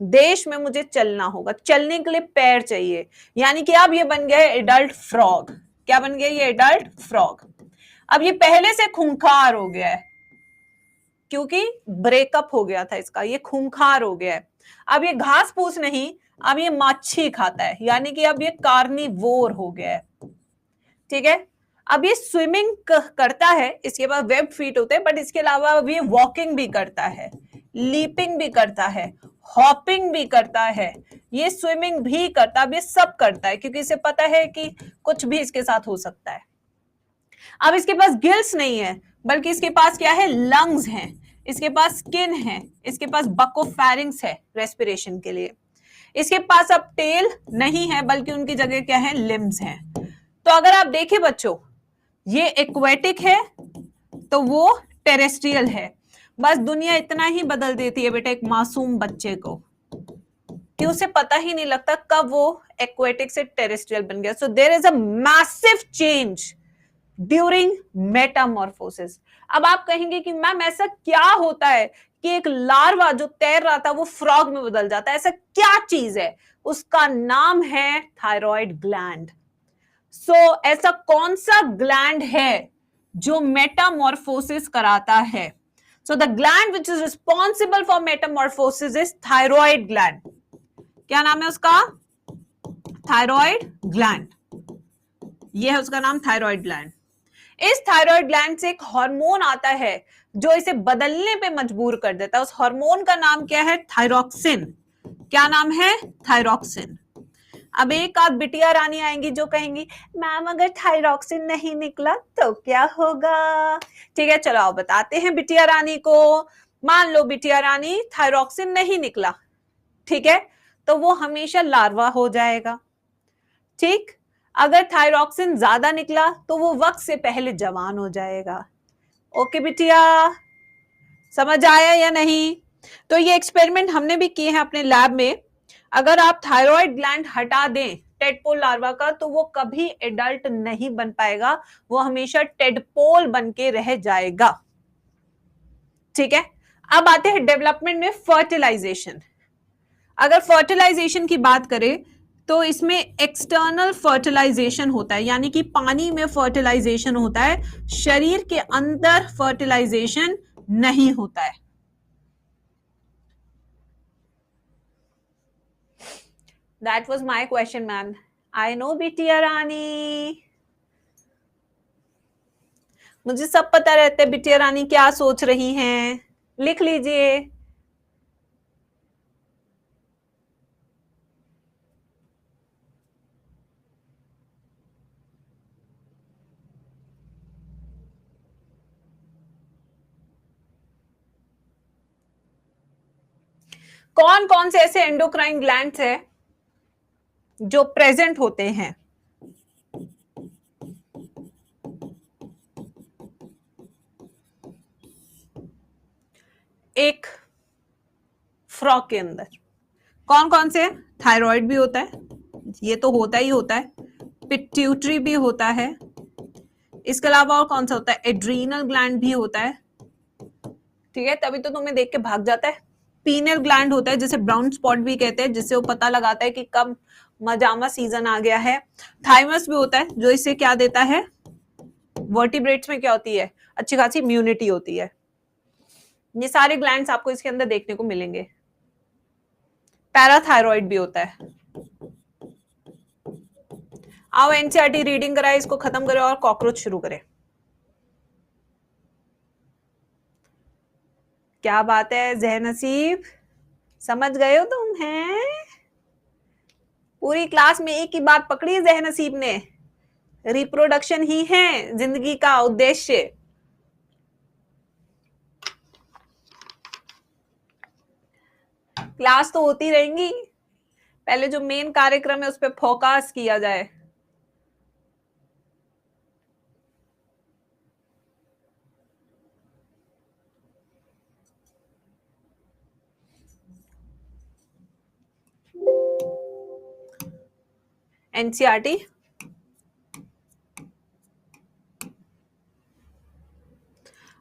देश में मुझे चलना होगा, चलने के लिए पैर चाहिए। यानी कि अब ये बन गया है एडल्ट फ्रॉग। क्या बन गया ये, एडल्ट फ्रॉग। अब ये पहले से खूंखार हो गया है, क्योंकि ब्रेकअप हो गया था इसका, ये खूंखार हो गया है। अब ये घास फूस नहीं, अब ये माछी खाता है, यानी कि अब ये कार्निवोर हो गया है। ठीक है, अब ये स्विमिंग करता है, इसके बाद वेब फीट होते हैं, बट इसके अलावा अब ये वॉकिंग भी करता है, लीपिंग भी करता है, हॉपिंग भी करता है, ये स्विमिंग भी करता है। अब ये सब करता है क्योंकि इसे पता है कि कुछ भी इसके साथ हो सकता है। अब इसके पास गिल्स नहीं है, बल्कि इसके पास क्या है, लंग्स हैं, इसके पास स्किन है, इसके पास बकोफेरिंग्स है रेस्पिरेशन के लिए। इसके पास अब टेल नहीं है, बल्कि उनकी जगह क्या है, लिम्स हैं। तो अगर आप देखें बच्चों, ये एक्वेटिक है तो वो टेरेस्ट्रियल है। बस दुनिया इतना ही बदल देती है बेटा एक मासूम बच्चे को, कि उसे पता ही नहीं लगता कब वो एक्वेटिक से टेरेस्ट्रियल बन गया। So there is a massive change during metamorphosis. अब आप कहेंगे कि मैम ऐसा क्या होता है कि एक लार्वा जो तैर रहा था वो फ्रॉग में बदल जाता है, ऐसा क्या चीज है? उसका नाम है थायराइड ग्लैंड। सो ऐसा कौन सा ग्लैंड है जो मेटामॉर्फोसिस कराता है? So the gland which is responsible for Metamorphosis is thyroid gland. क्या नाम है उसका? Thyroid gland. ये है उसका नाम, थायराइड ग्लैंड। इस थायराइड ग्लैंड से एक हार्मोन आता है जो इसे बदलने पे मजबूर कर देता है। उस हार्मोन का नाम क्या है? थायरॉक्सिन। क्या नाम है? थायरॉक्सिन। अब एक आध बिटिया रानी आएंगी जो कहेंगी मैम अगर थायरॉक्सिन नहीं निकला तो क्या होगा? ठीक है, चलो आओ बताते हैं बिटिया रानी को। मान लो बिटिया रानी थायरॉक्सिन नहीं निकला, ठीक है, तो वो हमेशा लार्वा हो जाएगा। ठीक, अगर थायरॉक्सिन ज्यादा निकला तो वो वक्त से पहले जवान हो जाएगा। ओके बिटिया, समझ आया या नहीं? तो ये एक्सपेरिमेंट हमने भी किए हैं अपने लैब में। अगर आप थायराइड ग्लैंड हटा दें टेडपोल लार्वा का तो वो कभी एडल्ट नहीं बन पाएगा, वो हमेशा टेडपोल बन के रह जाएगा। ठीक है, अब आते हैं डेवलपमेंट में फर्टिलाइजेशन। अगर फर्टिलाइजेशन की बात करें तो इसमें एक्सटर्नल फर्टिलाइजेशन होता है, यानी कि पानी में फर्टिलाइजेशन होता है, शरीर के अंदर फर्टिलाइजेशन नहीं होता है। That was my question, ma'am. I know बिटिया रानी, मुझे सब पता रहता है बिटिया रानी क्या सोच रही हैं। लिख लीजिए। कौन कौन से ऐसे एंडोक्राइन ग्लैंड्स है जो प्रेजेंट होते हैं? एक फ्रॉक के अंदर कौन कौन से? थायराइड भी होता है, ये तो होता ही होता है, पिट्यूटरी भी होता है, इसके अलावा और कौन सा होता है? एड्रीनल ग्लैंड भी होता है। ठीक है, तभी तो तुम्हें देख के भाग जाता है। पीनल ग्लैंड होता है जिसे ब्राउन स्पॉट भी कहते हैं, जिससे वो पता लगाता है कि कब मजामा सीजन आ गया है। थाइमस भी होता है जो इसे क्या देता है? वर्टिब्रेट्स में क्या होती है? अच्छी खासी इम्यूनिटी होती है। ये सारे ग्लैंड्स आपको इसके अंदर देखने को मिलेंगे। पैराथायरॉइड भी होता है। आओ एनसीईआरटी रीडिंग कराए, इसको खत्म करें और कॉकरोच शुरू करें। क्या बात है जहनसीब, समझ गए हो तुम? हैं पूरी क्लास में एक ही बात पकड़ी है जहनसीब ने, रिप्रोडक्शन ही है जिंदगी का उद्देश्य। क्लास तो होती रहेंगी, पहले जो मेन कार्यक्रम है उस पर फोकस किया जाए। एनसीईआरटी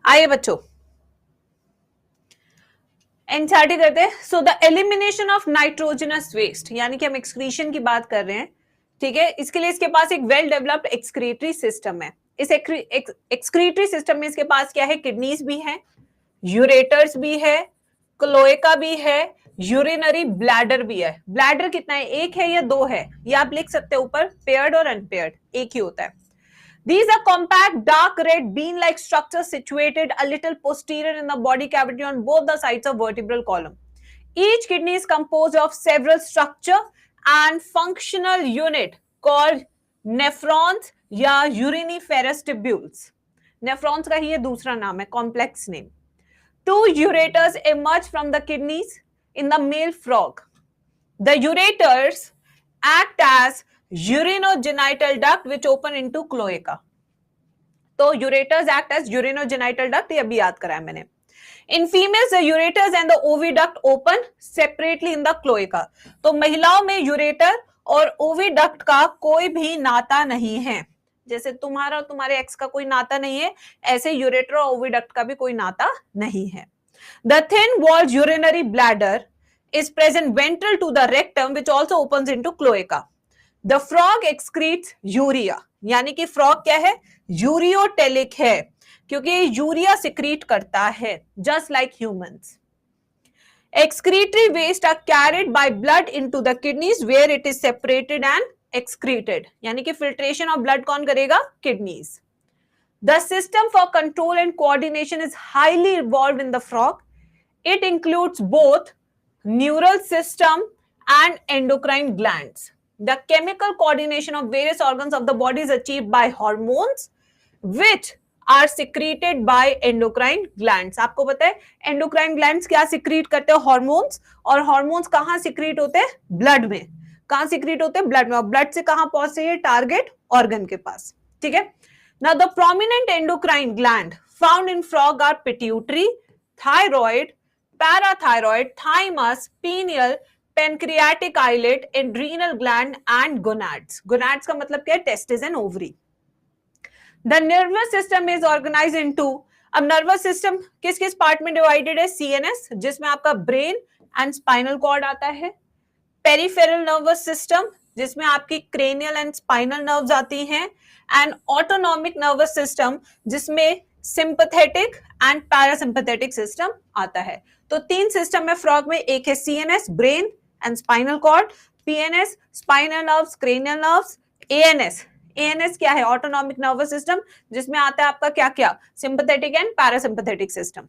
आइए बच्चों, एनसीईआरटी करते हैं। So the elimination of nitrogenous waste, यानी कि हम एक्सक्रीशन की बात कर रहे हैं। ठीक है, इसके लिए इसके पास एक वेल डेवलप्ड एक्सक्रीटरी सिस्टम है। इस एक्सक्रीटरी सिस्टम में इसके पास क्या है? किडनीज भी है, यूरेटर्स भी है, क्लोएका भी है, यूरिनरी ब्लैडर भी है। ब्लैडर कितना है? एक है या दो है? ये आप लिख सकते हैं ऊपर, पेयर्ड और अनपेयर्ड, एक ही होता है। These are compact, dark red, bean-like structures situated a little posterior in the body cavity on both the sides of vertebral column. Each kidney is composed of several structure and functional unit called nephrons या uriniferous tubules. Nephrons का ही ये दूसरा नाम है, complex name. Two ureters emerge from the kidneys in the male frog. The ureters act as urinogenital duct which open into cloaca. तो ureters act as urinogenital duct, ये अभी याद कराया मैंने। In females, the ureters and the oviduct open separately in the cloaca. तो महिलाओं में ureter और ओविडक्ट का कोई भी नाता नहीं है। जैसे तुम्हारा और तुम्हारे एक्स का कोई नाता नहीं है, ऐसे यूरेटर और ओविडक्ट का भी कोई नाता नहीं है। The thin walled urinary bladder is present ventral to the rectum which also opens into cloaca. The frog excretes urea, यानी कि फ्रॉग क्या है? यूरियोटेलिक है, क्योंकि यूरिया सिक्रीट करता है, just like humans. Excretory waste are carried by blood into the kidneys where it is separated and excreted, यानी कि filtration of blood कौन करेगा? Kidneys. The system for control and coordination is highly evolved in the frog. It includes both neural system and endocrine glands. The chemical coordination of various organs of the body is achieved by hormones which are secreted by endocrine glands. आपको पता है endocrine glands क्या secrete करते हैं? Hormones. और hormones कहाँ secrete होते हैं? Blood में। कहाँ secrete होते हैं? Blood में। और blood से कहाँ पहुंचते हैं? Target organ के पास। ठीक है। Now the prominent endocrine gland found in frog are pituitary, thyroid, parathyroid, thymus, pineal, pancreatic islet, adrenal gland and gonads. Gonads का मतलब क्या है? Testes and ovary. The nervous system is organized into, अब nervous system किस किस part में divided है? CNS, जिसमें आपका ब्रेन एंड स्पाइनल कॉर्ड आता है, पेरिफेरल नर्वस सिस्टम जिसमें आपकी क्रेनियल एंड स्पाइनल नर्व्स आती हैं, एंड ऑटोनॉमिक नर्वस सिस्टम जिसमें सिंपैथेटिक एंड पैरासिम्पैथेटिक सिस्टम आता है। तो तीन सिस्टम है फ्रॉग में, एक है CNS brain and spinal cord, PNS spinal nerves cranial nerves, ANS, ANS क्या है? ऑटोनॉमिक नर्वस सिस्टम जिसमें आता है आपका क्या क्या? Sympathetic and parasympathetic system.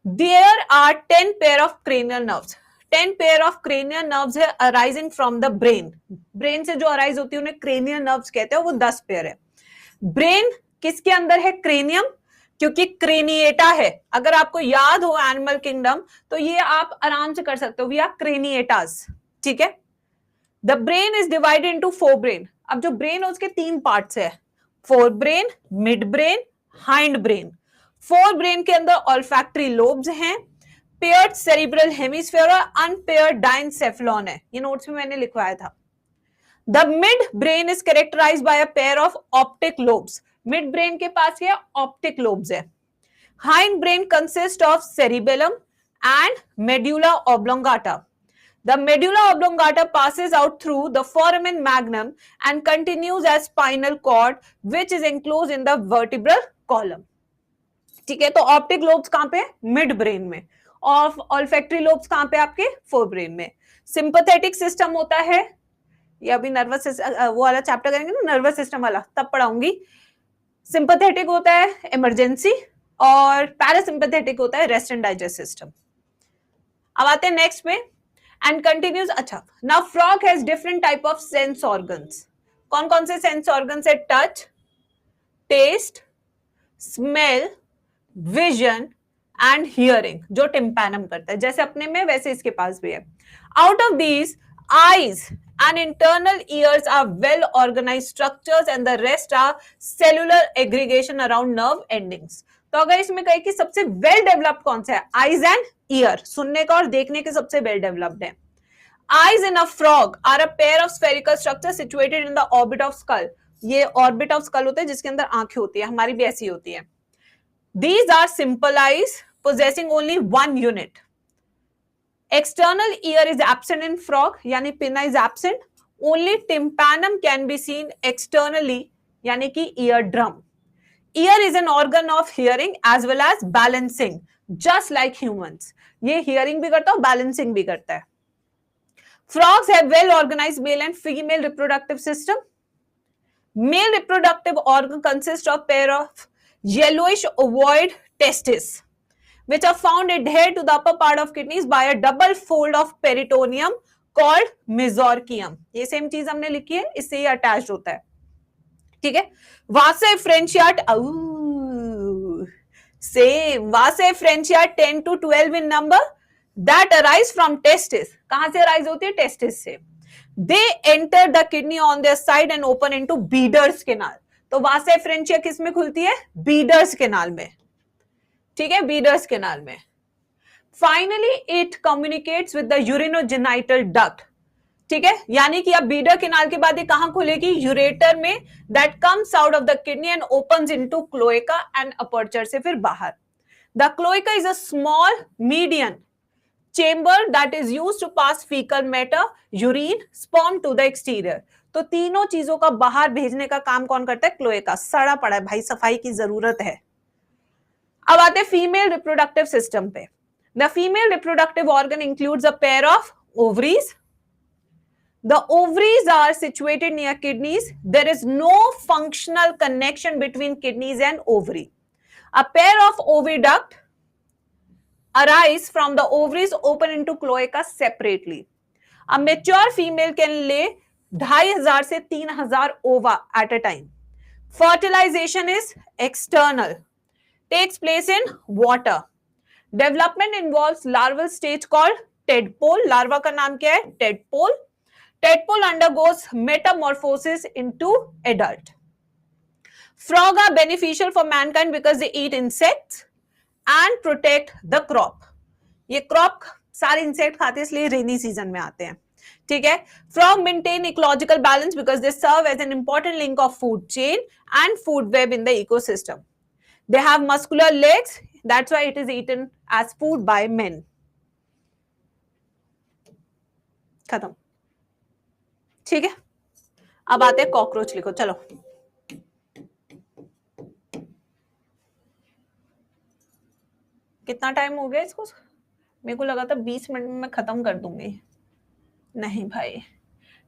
There are 10 pair of cranial nerves, 10 pair of cranial nerves है arising from the brain. Brain से जो अराइज होती है उन्हें क्रेनियल नर्व्स कहते हैं, वो 10 पेयर है। ब्रेन किसके अंदर है? क्रेनियम, क्योंकि क्रेनिएटा है। अगर आपको याद हो एनिमल किंगडम तो ये आप आराम से कर सकते हो, वी आर क्रेनिएटास, ठीक है। The brain is divided into 4 brain. अब जो ब्रेन है उसके 3 पार्ट्स है, fore brain, mid brain, hind brain. Fore brain के अंदर ऑल्फैक्टरी लोब्स हैं, पेयर्ड सेरिब्रल हेमिस्फीयर और अनपेयर्ड डाइनसेफलॉन है, ये नोट्स में मैंने लिखवाया था। The mid brain is characterised by a pair of optic lobes, mid brain के पास ये ऑप्टिक लोब्स है। Hind brain consist of cerebellum and medulla oblongata. The medulla oblongata passes out through the foramen magnum and continues as spinal cord, which is enclosed in the vertebral column. ठीक है, तो optic lobes कहां पे? Mid brain में। और olfactory lobes कहां पे? आपके फोर ब्रेन में। सिंपैथेटिक सिस्टम होता है, ये अभी नर्वस वो वाला चैप्टर करेंगे ना, नर्वस सिस्टम वाला, तब पढ़ाऊंगी। सिंपैथेटिक होता है इमरजेंसी, और पैरासिम्पैथेटिक होता है रेस्ट एंड डाइजेस्ट सिस्टम। अब आते हैं नेक्स्ट में, and continues। अच्छा, now frog has different type of sense organs। कौन कौन से सेंस ऑर्गन्स है? Touch, taste, smell, vision and hearing, जो टिम्पैनम करता है, जैसे अपने में वैसे इसके पास भी है। Out of these, eyes and internal ears are well organized structures and the rest are cellular aggregation around nerve endings। तो अगर इसमें कहे कि सबसे वेल डेवलप्ड कौन सा है? आईज एंड ईयर, सुनने का और देखने के सबसे वेल डेवलप्ड है। Eyes in a frog are a pair of spherical structure situated in the orbit of skull. ये ऑर्बिट ऑफ स्कल होता है जिसके अंदर आंखें होती है, हमारी भी ऐसी होती है। These are simple eyes possessing only one unit। External ear is absent in frog, यानी pinna is absent. Only tympanum can be seen externally, यानी कि ear drum. Ear is an organ of hearing as well as balancing, just like humans. ये hearing भी करता है और balancing भी करता है। Frogs have well organized male and female reproductive system. Male reproductive organ consists of pair of yellowish ovoid testes, which are found adhered to the upper part of kidneys by a double fold of peritoneum called mesorchium। ये same चीज हमने लिखी है, इससे ये attached होता है, ठीक है। वासे फ्रेंचियाट, same Wasay फ्रेंचियाट 10 to 12 in number that arise from testis। कहां से अराइज होती है? टेस्टिस से। They enter the kidney on their side and open into Beeder's canal। तो वासे फ्रेंचिया किस में खुलती है? Beeder's canal में, ठीक है, बीडर्स कैनाल में। Finally it communicates with the urinogenital duct, ठीक है, यानी कि अब बीडर कैनाल के बाद ये कहां खुलेगी? यूरेटर में, that comes out of the kidney and opens into cloaca and aperture से फिर बाहर। The cloaca is a small median chamber that is used to pass faecal matter, urine, sperm to the exterior. तो तीनों चीजों का बाहर भेजने का काम कौन करता है? क्लोएका। सड़ा पड़ा है भाई, सफाई की जरूरत है। अब आते हैं फीमेल रिप्रोडक्टिव सिस्टम पे। The female reproductive organ includes a pair of ovaries. The ovaries are situated near kidneys. There is no functional connection between kidneys and ovary. A pair of oviduct arise from the ovaries open into cloaca separately. A mature female can lay 2500 से 3000 ova at a time. Fertilization is external, takes place in water. Development involves larval stage called tadpole. Larva का नाम क्या है? Tadpole. Tadpole undergoes metamorphosis into adult. Frog are beneficial for mankind because they eat insects and protect the crop. ये crop सारे insect खाते हैं, इसलिए rainy season में आते हैं, ठीक है। Frog maintain ecological balance because they serve as an important link of food chain and food web in the ecosystem. They have muscular legs, that's why it is eaten as food by men. खत्म, ठीक है। अब आते हैं cockroach, लिखो चलो। कितना time हो गया इसको? मेरे को लगा था 20 मिनट में मैं खत्म कर दूंगी। नहीं भाई,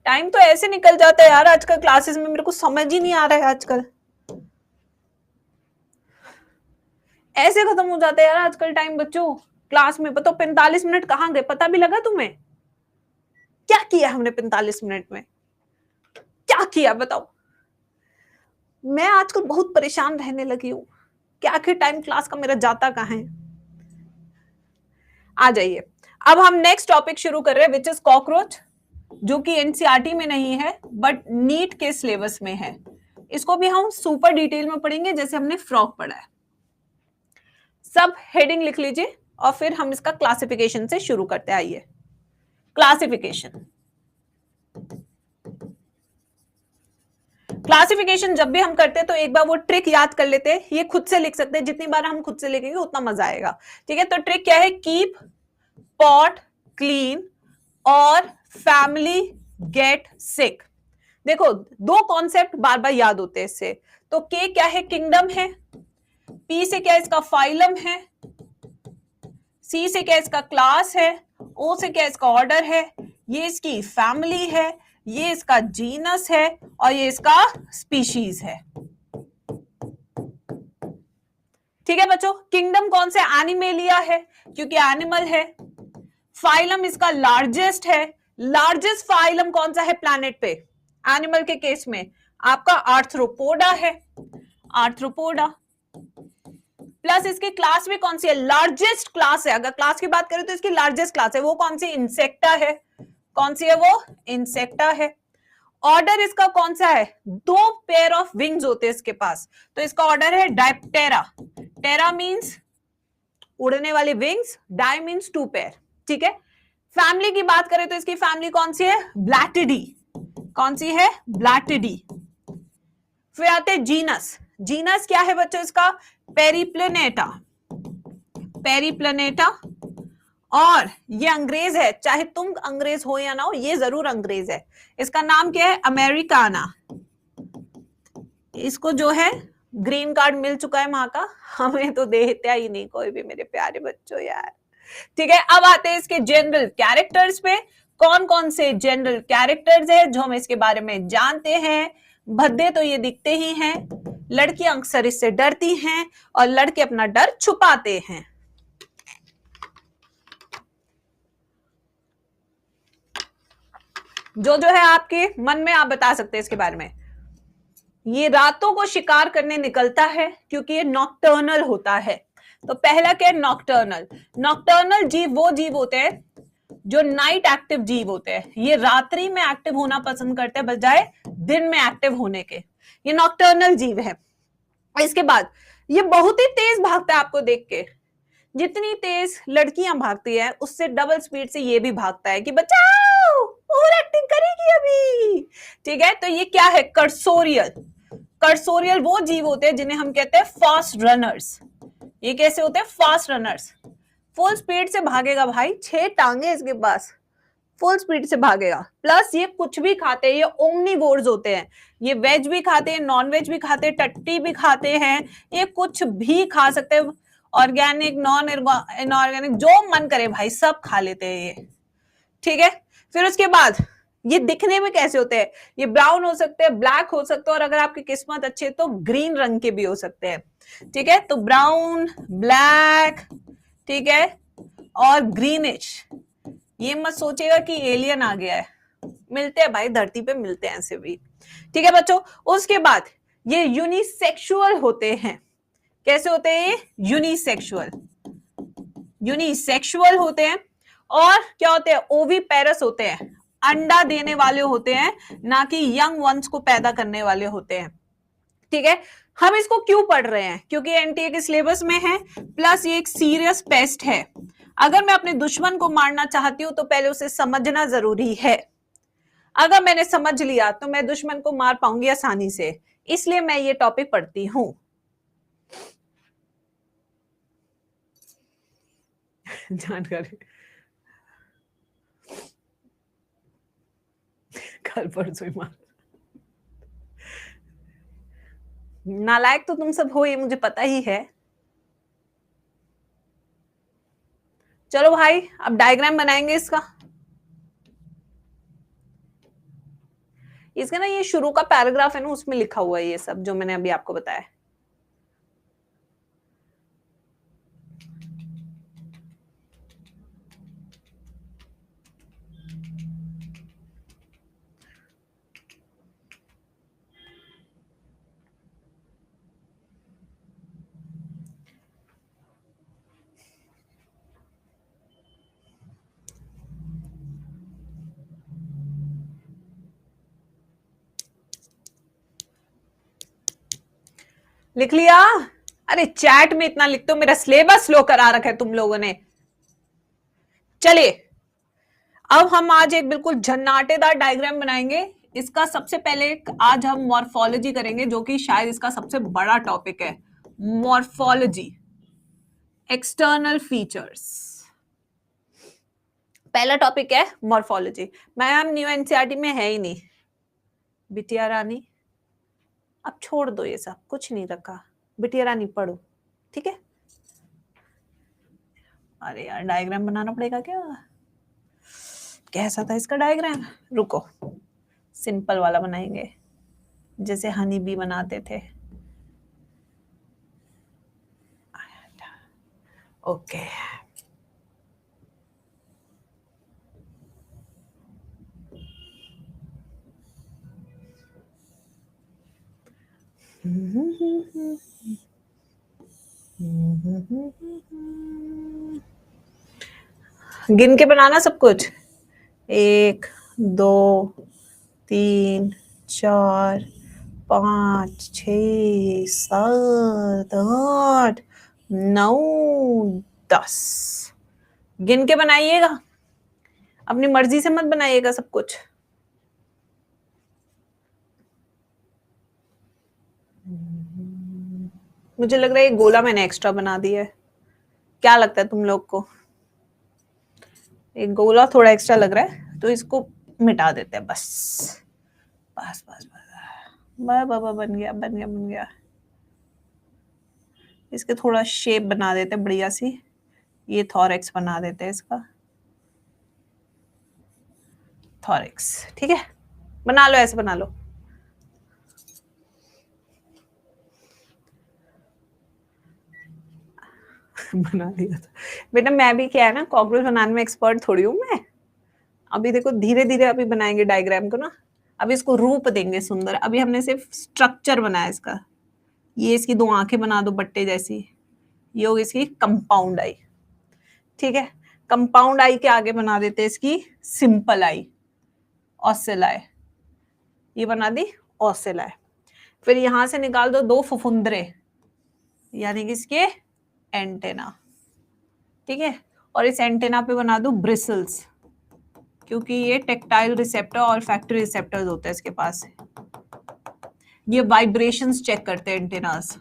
टाइम तो ऐसे निकल जाता है यार आजकल क्लासेस में, मेरे को समझ ही नहीं आ रहा है आजकल, ऐसे खत्म हो जाता है यार आजकल टाइम बच्चों क्लास में। बताओ 45 मिनट कहाँ गए, पता भी लगा तुम्हें? क्या किया हमने 45 मिनट में, क्या किया बताओ? मैं आजकल बहुत परेशान रहने लगी हूँ कि आखिर टाइम क्लास का मेरा जाता कहाँ है। आ जाइए, अब हम नेक्स्ट टॉपिक शुरू कर रहे हैं विच इज कॉकरोच, जो कि एनसीईआरटी में नहीं है बट नीट के सिलेबस में है। इसको भी हम सुपर डिटेल में पढ़ेंगे जैसे हमने फ्रॉग पढ़ा है। सब हेडिंग लिख लीजिए और फिर हम इसका क्लासिफिकेशन से शुरू करते हैं। आइए, क्लासिफिकेशन। क्लासिफिकेशन जब भी हम करते हैं तो एक बार वो ट्रिक याद कर लेते हैं, ये खुद से लिख सकते हैं, जितनी बार हम खुद से लिखेंगे उतना मजा आएगा, ठीक है। तो ट्रिक क्या है? कीप पॉट क्लीन और फैमिली गेट सिक। देखो दो कॉन्सेप्ट बार बार याद होते हैं इससे। तो के क्या है? किंगडम है। पी से क्या इसका फाइलम है। सी से क्या इसका क्लास है। ओ से क्या इसका ऑर्डर है। ये इसकी फैमिली है, ये इसका जीनस है और ये इसका स्पीशीज है, ठीक है बच्चों। किंगडम कौन से? एनिमेलिया है क्योंकि एनिमल है। फाइलम इसका लार्जेस्ट है, लार्जेस्ट फाइलम कौन सा है प्लैनेट पे? एनिमल के केस में आपका आर्थ्रोपोडा है, आर्थ्रोपोडा। प्लस इसकी क्लास भी कौन सी है? लार्जेस्ट क्लास है। अगर क्लास की बात करें तो इसकी लार्जेस्ट क्लास है, वो कौन सी? इंसेक्टा है। कौन सी है वो? इंसेक्टा है। ऑर्डर इसका कौन सा है? दो पेयर ऑफ विंग्स होते हैं इसके पास, तो इसका ऑर्डर है डायप्टेरा। टेरा मींस उड़ने वाले wings, di means two pair, ठीक है। फैमिली की बात करें तो इसकी फैमिली कौन सी है? ब्लैटिडी। कौन सी है? ब्लैटिडी। फिर आते हैं जीनस। जीनस क्या है बच्चों इसका? पेरिप्लेनेटा। पेरिप्लेनेटा। और ये अंग्रेज है, चाहे तुम अंग्रेज हो या ना हो, ये जरूर अंग्रेज है। इसका नाम क्या है? अमेरिकाना। इसको जो है ग्रीन कार्ड मिल चुका है वहां का, हमें तो देता ही नहीं कोई भी मेरे प्यारे बच्चों यार, ठीक है। अब आते हैं इसके जनरल कैरेक्टर्स पे। कौन कौन से जनरल कैरेक्टर्स है जो हम इसके बारे में जानते हैं? भद्दे तो ये दिखते ही हैं, लड़कियां अक्सर इससे डरती हैं और लड़के अपना डर छुपाते हैं। जो जो है आपके मन में आप बता सकते हैं इसके बारे में। ये रातों को शिकार करने निकलता है क्योंकि ये नॉक्टर्नल होता है। तो पहला क्या है? नॉक्टर्नल। नॉक्टर्नल जीव वो जीव होते हैं जो नाइट एक्टिव जीव होते हैं, ये रात्रि में एक्टिव होना पसंद करते हैं बजाय दिन में एक्टिव होने के, ये नॉक्टर्नल जीव है। इसके बाद ये बहुत ही तेज भागता है, आपको देख के जितनी तेज लड़कियां भागती है उससे डबल स्पीड से ये भी भागता है कि बचाओ, ओवर एक्टिंग करेगी अभी, ठीक है। तो ये क्या है? कर्सोरियल। कर्सोरियल वो जीव होते हैं जिन्हें हम कहते हैं फास्ट रनर्स। ये कैसे होते हैं? Fast runners. फुल स्पीड से भागेगा भाई, 6 टांगे इसके पास, फुल स्पीड से भागेगा। प्लस ये कुछ भी खाते हैं, ये ओमनीवोर्स होते हैं, ये वेज भी खाते हैं, नॉन वेज भी खाते हैं, टट्टी भी खाते हैं, ये कुछ भी खा सकते हैं, ऑर्गेनिक नॉन इनऑर्गेनिक जो मन करे भाई सब खा लेते हैं ये, ठीक है। फिर उसके बाद ये दिखने में कैसे होते हैं? ये ब्राउन हो सकते हैं, ब्लैक हो सकते हैं और अगर आपकी किस्मत अच्छी है तो ग्रीन रंग के भी हो सकते हैं, ठीक है। तो ब्राउन, ब्लैक, ठीक है, और ग्रीनिश। ये मत सोचेगा कि एलियन आ गया है, मिलते हैं भाई धरती पे, मिलते हैं ऐसे भी, ठीक है बच्चों। उसके बाद ये यूनिसेक्सुअल होते हैं। कैसे होते हैं ये? यूनिसेक्सुअल। यूनिसेक्सुअल होते हैं। और क्या होते हैं? ओवीपेरस होते हैं, अंडा देने वाले होते हैं, ना कि यंग वंस को पैदा करने वाले होते हैं। ठीक है, हम इसको क्यों पढ़ रहे हैं? क्योंकि एनटीए के सिलेबस में है, प्लस ये एक सीरियस पेस्ट है। अगर मैं अपने दुश्मन को मारना चाहती हूं तो पहले उसे समझना जरूरी है। अगर मैंने समझ लिया तो मैं दुश्मन को मार पाऊंगी आसानी से, इसलिए मैं ये टॉपिक पढ़ती हूं। जानकारी कल परसों ही मार। नालायक तो तुम सब हो, ये मुझे पता ही है। चलो भाई, अब डायग्राम बनाएंगे इसका। इसका ना ये शुरू का पैराग्राफ है ना, उसमें लिखा हुआ है ये सब जो मैंने अभी आपको बताया। लिख लिया? अरे चैट में इतना लिख दो, मेरा सिलेबस स्लो करा रखा है तुम लोगों ने। चलिए, अब हम आज एक बिल्कुल झन्नाटेदार डायग्राम बनाएंगे। इसका सबसे पहले आज हम मॉर्फोलॉजी करेंगे, जो कि शायद इसका सबसे बड़ा टॉपिक है। मॉर्फोलॉजी, एक्सटर्नल फीचर्स, पहला टॉपिक है मॉर्फोलॉजी। मैम न्यू एनसीईआरटी में है ही नहीं। बिटिया रानी, अब छोड़ दो ये सब, कुछ नहीं रखा। बिटिया रानी पढ़ो, ठीक है। अरे यार, डायग्राम बनाना पड़ेगा क्या? कैसा था इसका डायग्राम? रुको, सिंपल वाला बनाएंगे, जैसे हनी बी बनाते थे। ओके, गिन के बनाना सब कुछ। 1 2 3 4 5 6 7 8 9 10 गिन के बनाइएगा, अपनी मर्जी से मत बनाइएगा सब कुछ। मुझे लग रहा है ये गोला मैंने एक्स्ट्रा बना दिया है। क्या लगता है तुम लोग को? एक गोला थोड़ा एक्स्ट्रा लग रहा है, तो इसको मिटा देते हैं बस। बस बस बस बाबा, बन गया बन गया बन गया। इसके थोड़ा शेप बना देते हैं बढ़िया सी। ये थॉरेक्स बना देते हैं इसका, थॉरेक्स। ठीक है, बना लो, ऐसे बना लो। बना दिया था बेटा। मैं भी क्या है ना, कॉकरोच बनाने में एक्सपर्ट थोड़ी हूँ मैं। अभी देखो, धीरे धीरे अभी बनाएंगे डायग्राम को ना। अभी इसको रूप देंगे सुंदर। अभी हमने सिर्फ स्ट्रक्चर बनाया इसका। ये इसकी 2 आंखें बना दो बट्टे जैसी। ये होगी इसकी कंपाउंड आई। ठीक है, कंपाउंड आई के आगे बना देते हैं इसकी सिंपल आई, ऑसिलाई। ये बना दी ऑसिलाई। फिर यहां से निकाल दो 2 फुफुंदरे, यानी कि इसके एंटेना। ठीक है, और इस एंटेना पे बना दो ब्रिसल्स, क्योंकि ये टेक्टाइल रिसेप्टर और फैक्टरी रिसेप्टर्स होते हैं इसके पास। ये वाइब्रेशंस चेक करते हैं एंटेनास।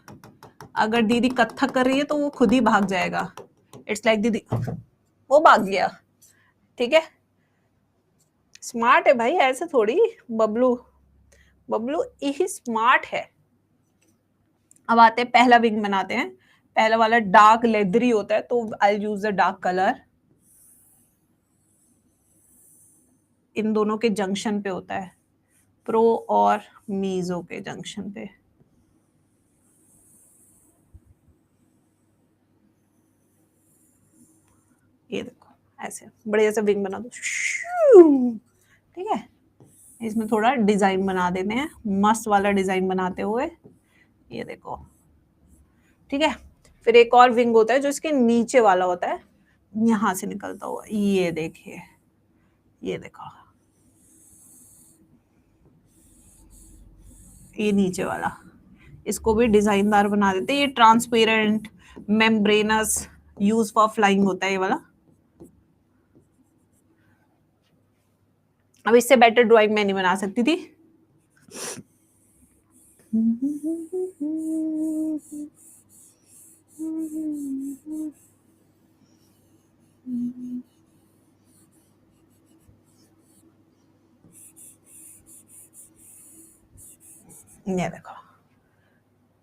अगर दीदी कत्थक कर रही है तो वो खुद ही भाग जाएगा। इट्स लाइक दीदी वो भाग गया। ठीक है, स्मार्ट है भाई, ऐसे थोड़ी। बबलू, बबलू ही स्मार्ट है। अब आते हैं, पहला विंग बनाते हैं। पहला वाला डार्क लेदरी होता है, तो आई यूज द डार्क कलर। इन दोनों के जंक्शन पे होता है, प्रो और मीजो के जंक्शन पे। ये देखो, ऐसे बढ़िया से विंग बना दो। ठीक है, इसमें थोड़ा डिजाइन बना देते हैं, मस्त वाला डिजाइन बनाते हुए। ये देखो, ठीक है। फिर एक और विंग होता है जो इसके नीचे वाला होता है, यहां से निकलता हुआ। ये देखिए, ये देखो, ये नीचे वाला, इसको भी डिजाइनदार बना देते हैं। ये transparent membranes use for flying होता है ये वाला। अब इससे बेटर ड्राइंग मैं नहीं बना सकती थी। ये देखो,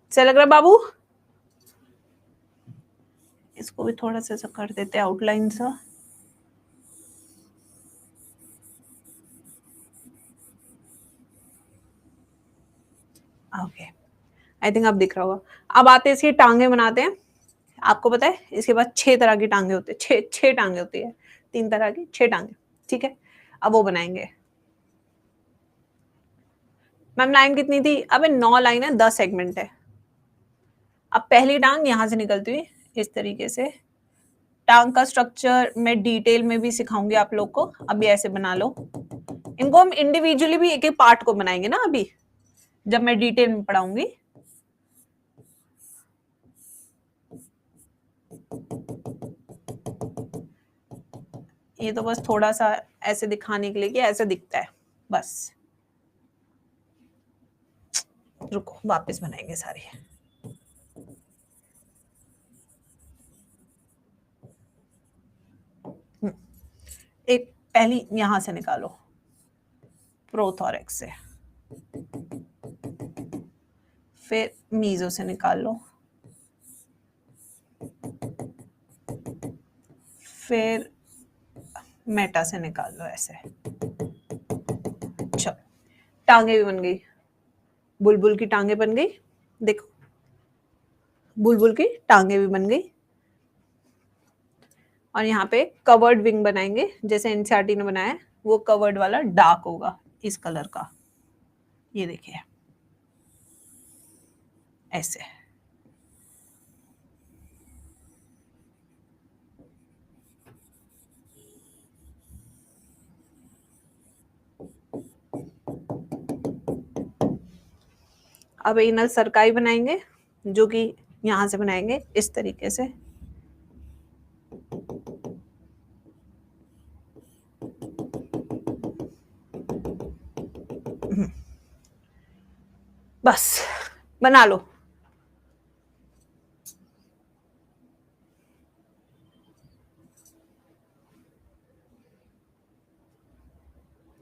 अच्छा लग रहा बाबू? इसको भी थोड़ा सा कर देते हैं आउटलाइन सा। ओके, आई थिंक अब दिख रहा होगा। अब आते हैं इसकी टांगे बनाते हैं। आपको पता है इसके पास 6 तरह की टांगे होती है, 6 टांगे होती है, 3 तरह की 6 टांगे, ठीक है। अब वो बनाएंगे। मैम लाइन कितनी थी? अब 9 लाइन है, 10 सेगमेंट है। अब पहली टांग यहां से निकलती हुई इस तरीके से। टांग का स्ट्रक्चर मैं डिटेल में भी सिखाऊंगी आप लोग को, अभी ऐसे बना लो। इनको हम इंडिविजुअली भी एक एक पार्ट को बनाएंगे ना अभी, जब मैं डिटेल में पढ़ाऊंगी। ये तो बस थोड़ा सा ऐसे दिखाने के लिए कि ऐसे दिखता है बस। रुको, वापस बनाएंगे सारे। एक पहली यहां से निकालो, प्रोथोरेक्स से, फिर मीजो से निकाल लो, फिर मेटा से निकाल लो ऐसे। चलो, टांगे भी बन गई, बुलबुल की टांगे बन गई। देखो, बुलबुल की टांगे भी बन गई। और यहाँ पे कवर्ड विंग बनाएंगे, जैसे एनसीईआरटी ने बनाया है, वो कवर्ड वाला डार्क होगा इस कलर का। ये देखिए ऐसे। अब इनर सरकाई बनाएंगे, जो कि यहां से बनाएंगे इस तरीके से। बस बना लो।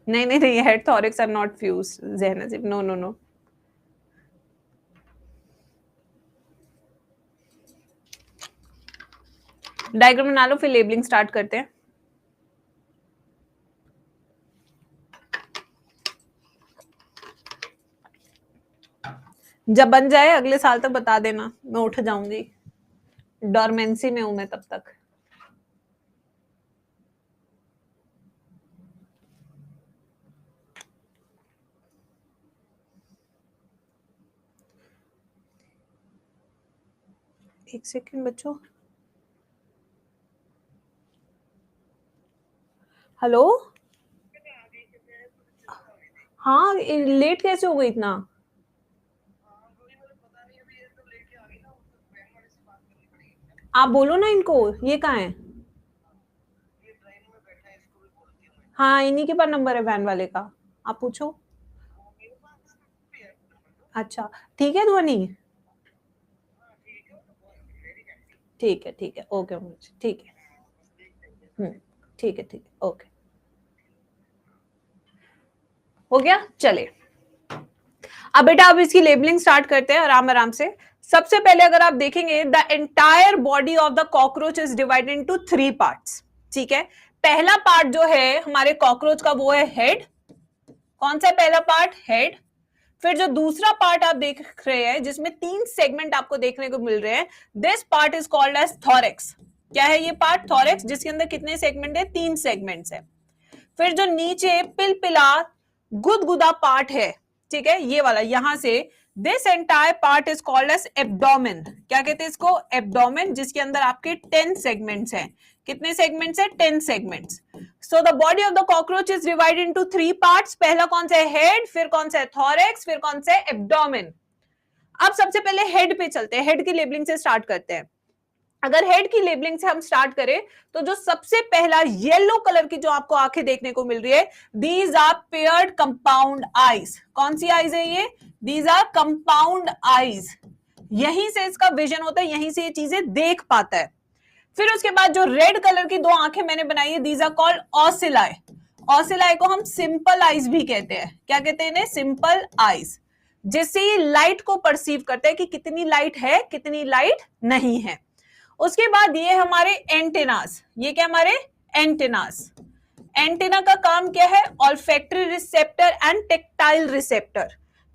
नहीं नहीं नहीं, head thorax are not fused ज़हनसिब, नो नो नो। डायग्राम बना लो, फिर लेबलिंग स्टार्ट करते हैं। जब बन जाए अगले साल तक बता देना, मैं उठ जाऊंगी, डॉर्मेंसी में हूं मैं तब तक। एक सेकंड बच्चों। हेलो, हाँ लेट कैसे हो गई इतना? आप बोलो ना इनको, ये कहाँ है? हाँ इन्हीं के पास नंबर है वैन वाले का, आप पूछो। अच्छा ठीक है ध्वनि, ठीक है ओके, ठीक है, ठीक है ओके, हो गया। चले अब बेटा, अब इसकी लेबलिंग स्टार्ट करते हैं आराम आराम से। सबसे पहले अगर आप देखेंगे, the entire body of the cockroach is divided into 3 parts, ठीक है। पहला पार्ट जो है हमारे कॉकरोच का वो है हेड। कौन सा पहला पार्ट? हेड। फिर जो दूसरा पार्ट आप देख रहे हैं जिसमें 3 सेगमेंट आपको देखने को मिल रहे हैं, this part is called as thorax. क्या है ये पार्ट? थॉरेक्स, जिसके अंदर कितने सेगमेंट है? 3 सेगमेंट्स है। फिर जो नीचे पिलपिला गुदगुदा पार्ट है, ठीक है, ये वाला यहां से, this entire part is called as abdomen. क्या कहते हैं इसको? एब्डोमेन, जिसके अंदर आपके 10 सेगमेंट्स हैं। कितने सेगमेंट्स है? 10 segments. So the body of the cockroach is divided into 3 parts. पहला कौन सा है? हेड, फिर कौन सा है? थॉरेक्स, फिर कौन सा है? एब्डोमेन। अब सबसे पहले हेड पे चलते हैं, हेड की लेबलिंग से स्टार्ट करते हैं। अगर हेड की लेबलिंग से हम स्टार्ट करें तो जो सबसे पहला येलो कलर की जो आपको आंखें देखने को मिल रही है, these are paired compound eyes. कौन सी आईज है ये? These are compound eyes. यहीं से इसका विजन होता है, यहीं से ये चीजें देख पाता है। फिर उसके बाद जो रेड कलर की दो आंखें मैंने बनाई है, दीज आर कॉल्ड ऑसिलाई। ऑसिलाई को हम सिंपल आईज भी कहते हैं। क्या कहते हैं इन्हें? Simple eyes. जिससे ये लाइट को परसीव करते हैं कि कितनी लाइट है, कितनी लाइट नहीं है। उसके बाद ये हमारे एंटेनास। ये क्या हमारे एंटेनास? एंटेना का काम क्या है? Olfactory receptor and tactile receptor,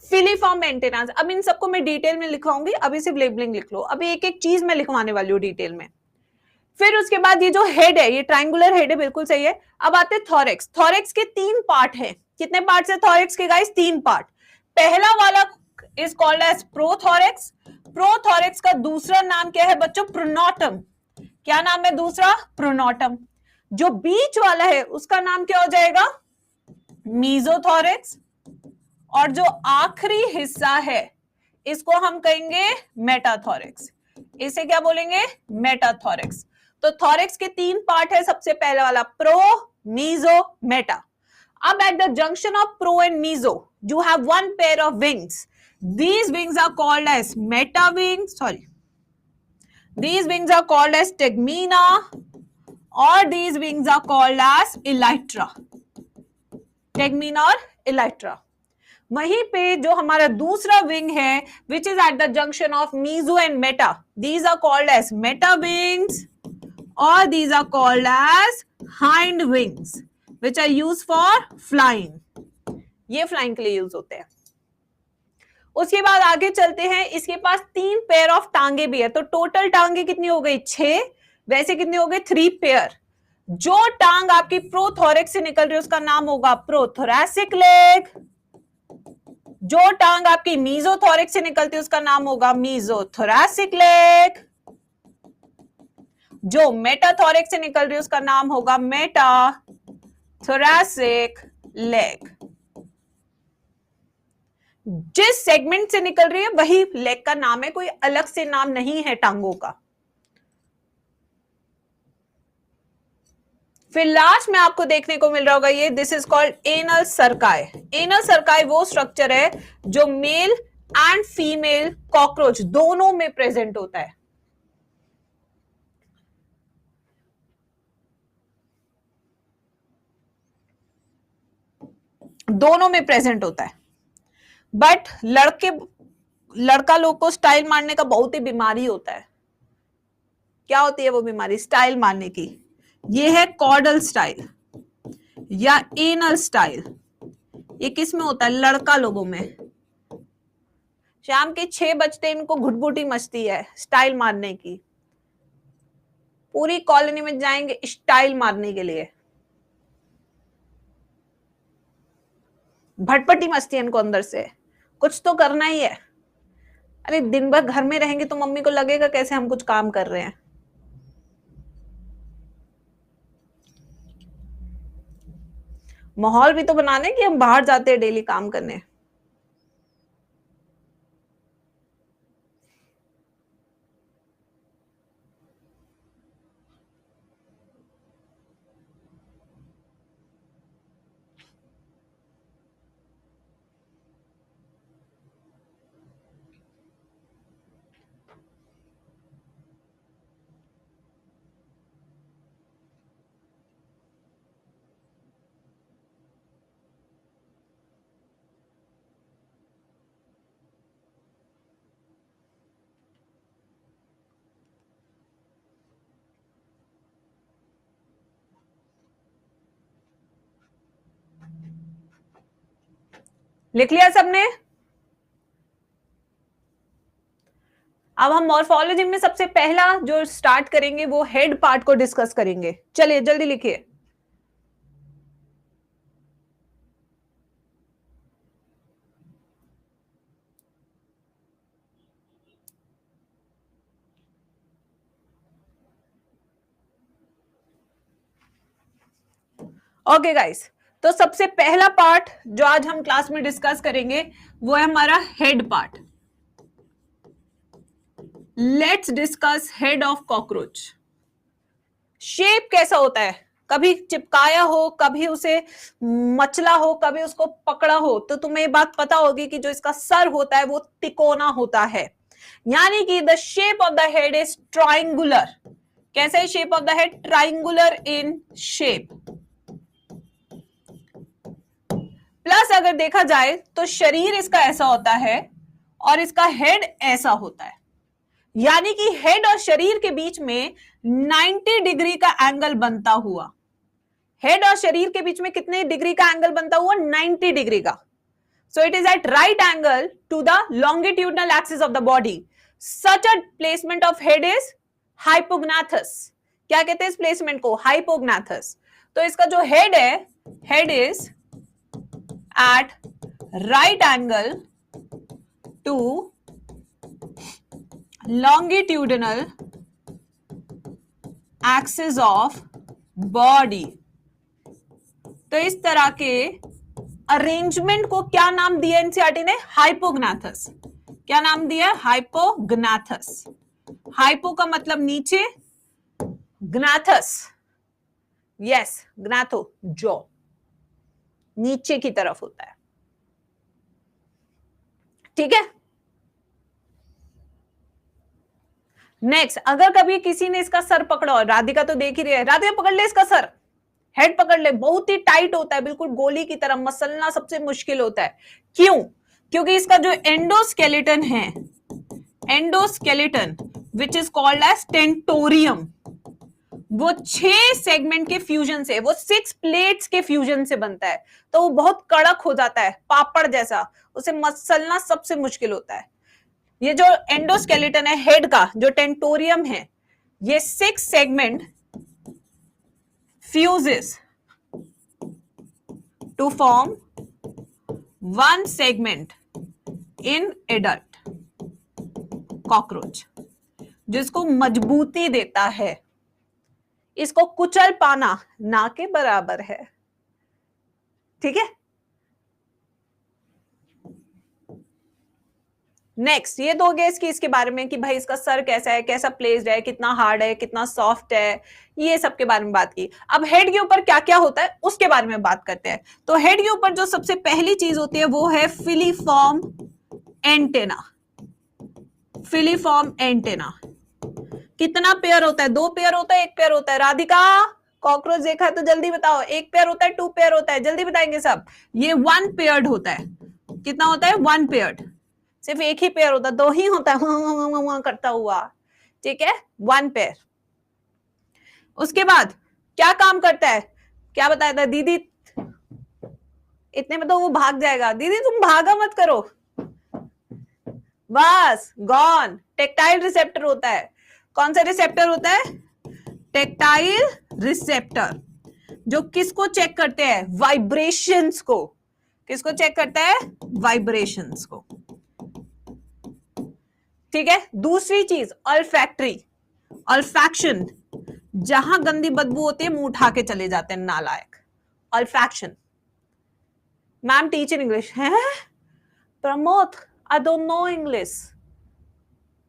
filiform antennas. अब इन सबको मैं डिटेल में लिखवाऊंगी, अभी सिर्फ लेबलिंग लिख लो। अभी एक एक चीज मैं लिखवाने वाली हूँ डिटेल में। फिर उसके बाद ये जो हेड है, ये ट्रायंगुलर हेड है, बिल्कुल सही है। अब आते हैं थॉरेक्स। थॉरेक्स के 3 पार्ट है। कितने पार्ट है थॉरेक्स के गाइस? 3 पार्ट। पहला वाला इज कॉल्ड एज प्रोथॉरेक्स। प्रोथॉरेक्स का दूसरा नाम क्या है बच्चों? प्रोनोटम। क्या नाम है दूसरा? प्रोनोटम। जो बीच वाला है उसका नाम क्या हो जाएगा? मीजोथॉरेक्स। और जो आखिरी हिस्सा है इसको हम कहेंगे मेटाथॉरेक्स। इसे क्या बोलेंगे? मेटाथॉरेक्स। तो थॉरेक्स के 3 पार्ट है। सबसे पहला वाला प्रो, मीजो, मेटा। अब at the junction of pro and meso you have one pair of wings. These wings are called as meta wings. These wings are called as tegmina or these wings are called as elytra. Tegmina और elytra. वहीं पे जो हमारा दूसरा wing है which is at the junction of meso and meta, these are called as meta wings or these are called as hind wings which are used for flying. ये flying के लिए यूज होते हैं। उसके बाद आगे चलते हैं। इसके पास 3 पेयर ऑफ टांगे भी है। तो टोटल टांगे कितनी हो गई? 6। वैसे कितने हो गए? 3 पेयर। जो टांग आपकी प्रोथोरेक्स से निकल रही है उसका नाम होगा प्रोथोरेसिक लेग। जो टांग आपकी मीजोथोरेक्स से निकलती है उसका नाम होगा मीजोथोरेसिक लेग। जो मेटाथोरेक्स से निकल रही है उसका नाम होगा मेटाथोरेसिक लेग। जिस सेगमेंट से निकल रही है वही लेग का नाम है, कोई अलग से नाम नहीं है टांगों का। फिर लास्ट में आपको देखने को मिल रहा होगा ये, this is called anal cerci. Anal cerci वो स्ट्रक्चर है जो मेल एंड फीमेल कॉकरोच दोनों में प्रेजेंट होता है। दोनों में प्रेजेंट होता है। बट लड़का लोग को स्टाइल मारने का बहुत ही बीमारी होता है। क्या होती है वो बीमारी? स्टाइल मारने की। ये है कॉर्डल स्टाइल या एनल स्टाइल। ये किस में होता है? लड़का लोगों में। शाम के 6 बजते इनको घुटबुटी मचती है स्टाइल मारने की। पूरी कॉलोनी में जाएंगे स्टाइल मारने के लिए। भटपटी मचती है इनको अंदर से, कुछ तो करना ही है। अरे दिन भर घर में रहेंगे तो मम्मी को लगेगा कैसे हम कुछ काम कर रहे हैं। माहौल भी तो बनाने कि हम बाहर जाते हैं डेली काम करने। लिख लिया सबने? अब हम मॉर्फोलॉजी में सबसे पहला जो स्टार्ट करेंगे वो हेड पार्ट को डिस्कस करेंगे। चलिए जल्दी लिखिए। ओके गाइस, तो सबसे पहला पार्ट जो आज हम क्लास में डिस्कस करेंगे वो है हमारा head part. Let's discuss head of cockroach. Shape कैसा होता है, कभी चिपकाया हो, कभी उसे मचला हो, कभी उसको पकड़ा हो, तो तुम्हें ये बात पता होगी कि जो इसका सर होता है वो तिकोना होता है, यानी कि the shape of the head is triangular. कैसा है shape of the head? Triangular in shape. Plus अगर देखा जाए तो शरीर इसका ऐसा होता है और इसका हेड ऐसा होता है, यानी कि हेड और शरीर के बीच में 90 डिग्री का एंगल बनता हुआ, हेड और शरीर के बीच में कितने डिग्री का एंगल बनता हुआ? 90 डिग्री का। So it is at right angle to the longitudinal axis of the body. Such a placement of head is hypognathous. क्या कहते हैं इस प्लेसमेंट को? हाइपोग्नाथस। तो इसका जो हेड है, head is at right angle to longitudinal axis of body। तो इस तरह के अरेंजमेंट को क्या नाम दिया एनसीईआरटी ने? हाइपोग्नाथस। क्या नाम दिया? हाइपोग्नाथस। हाइपो का मतलब नीचे, ग्नाथस, यस, ग्नाथो, जॉ, नीचे की तरफ होता है। ठीक है। नेक्स्ट, अगर कभी किसी ने इसका सर पकड़ा हो, राधिका तो देख ही रही है, राधिका पकड़ ले इसका सर, हेड पकड़ ले, बहुत ही टाइट होता है, बिल्कुल गोली की तरह, मसलना सबसे मुश्किल होता है। क्यों? क्योंकि इसका जो एंडोस्केलेटन है, endoskeleton which is called as tentorium, वो 6 सेगमेंट के फ्यूजन से, वो 6 प्लेट्स के फ्यूजन से बनता है, तो वो बहुत कड़क हो जाता है, पापड़ जैसा, उसे मसलना सबसे मुश्किल होता है। ये जो एंडोस्केलेटन है हेड का, जो टेंटोरियम है, ये 6 segment fuses to form 1 segment in adult cockroach, जिसको मजबूती देता है। इसको कुचल पाना ना के बराबर है। ठीक है। नेक्स्ट, ये दो गए इसके बारे में कि भाई इसका सर कैसा है, कैसा प्लेस्ड है, कितना हार्ड है, कितना सॉफ्ट है, ये सब के बारे में बात की। अब हेड के ऊपर क्या क्या होता है उसके बारे में बात करते हैं। तो हेड के ऊपर जो सबसे पहली चीज होती है वो है फिलीफॉर्म एंटेना। फिलीफॉर्म एंटेना कितना पेयर होता है? 2 पेयर होता है, 1 पेयर होता है? राधिका कॉकरोच देखा है तो जल्दी बताओ, 1 पेयर होता है, 2 पेयर होता है? जल्दी बताएंगे सब। ये 1 पेयर्ड होता है। कितना होता है? 1 पेयर्ड। सिर्फ एक ही पेयर होता है, 2 ही होता है वहां करता हुआ। ठीक है, 1 पेयर। उसके बाद क्या काम करता है? क्या बताया था दीदी? इतने में तो वो भाग जाएगा। दीदी तुम भागा मत करो, बस गॉन। टेक्टाइल रिसेप्टर होता है। कौन सा रिसेप्टर होता है? टेक्टाइल रिसेप्टर, जो किसको चेक करते हैं? वाइब्रेशंस को। किसको चेक करता है? वाइब्रेशंस को। ठीक है। दूसरी चीज ऑल्फैक्टरी, ऑल्फैक्शन, जहां गंदी बदबू होती है मुंह उठा के चले जाते हैं नालायक। Olfaction. Ma'am teach in English है? Pramod, I don't know English.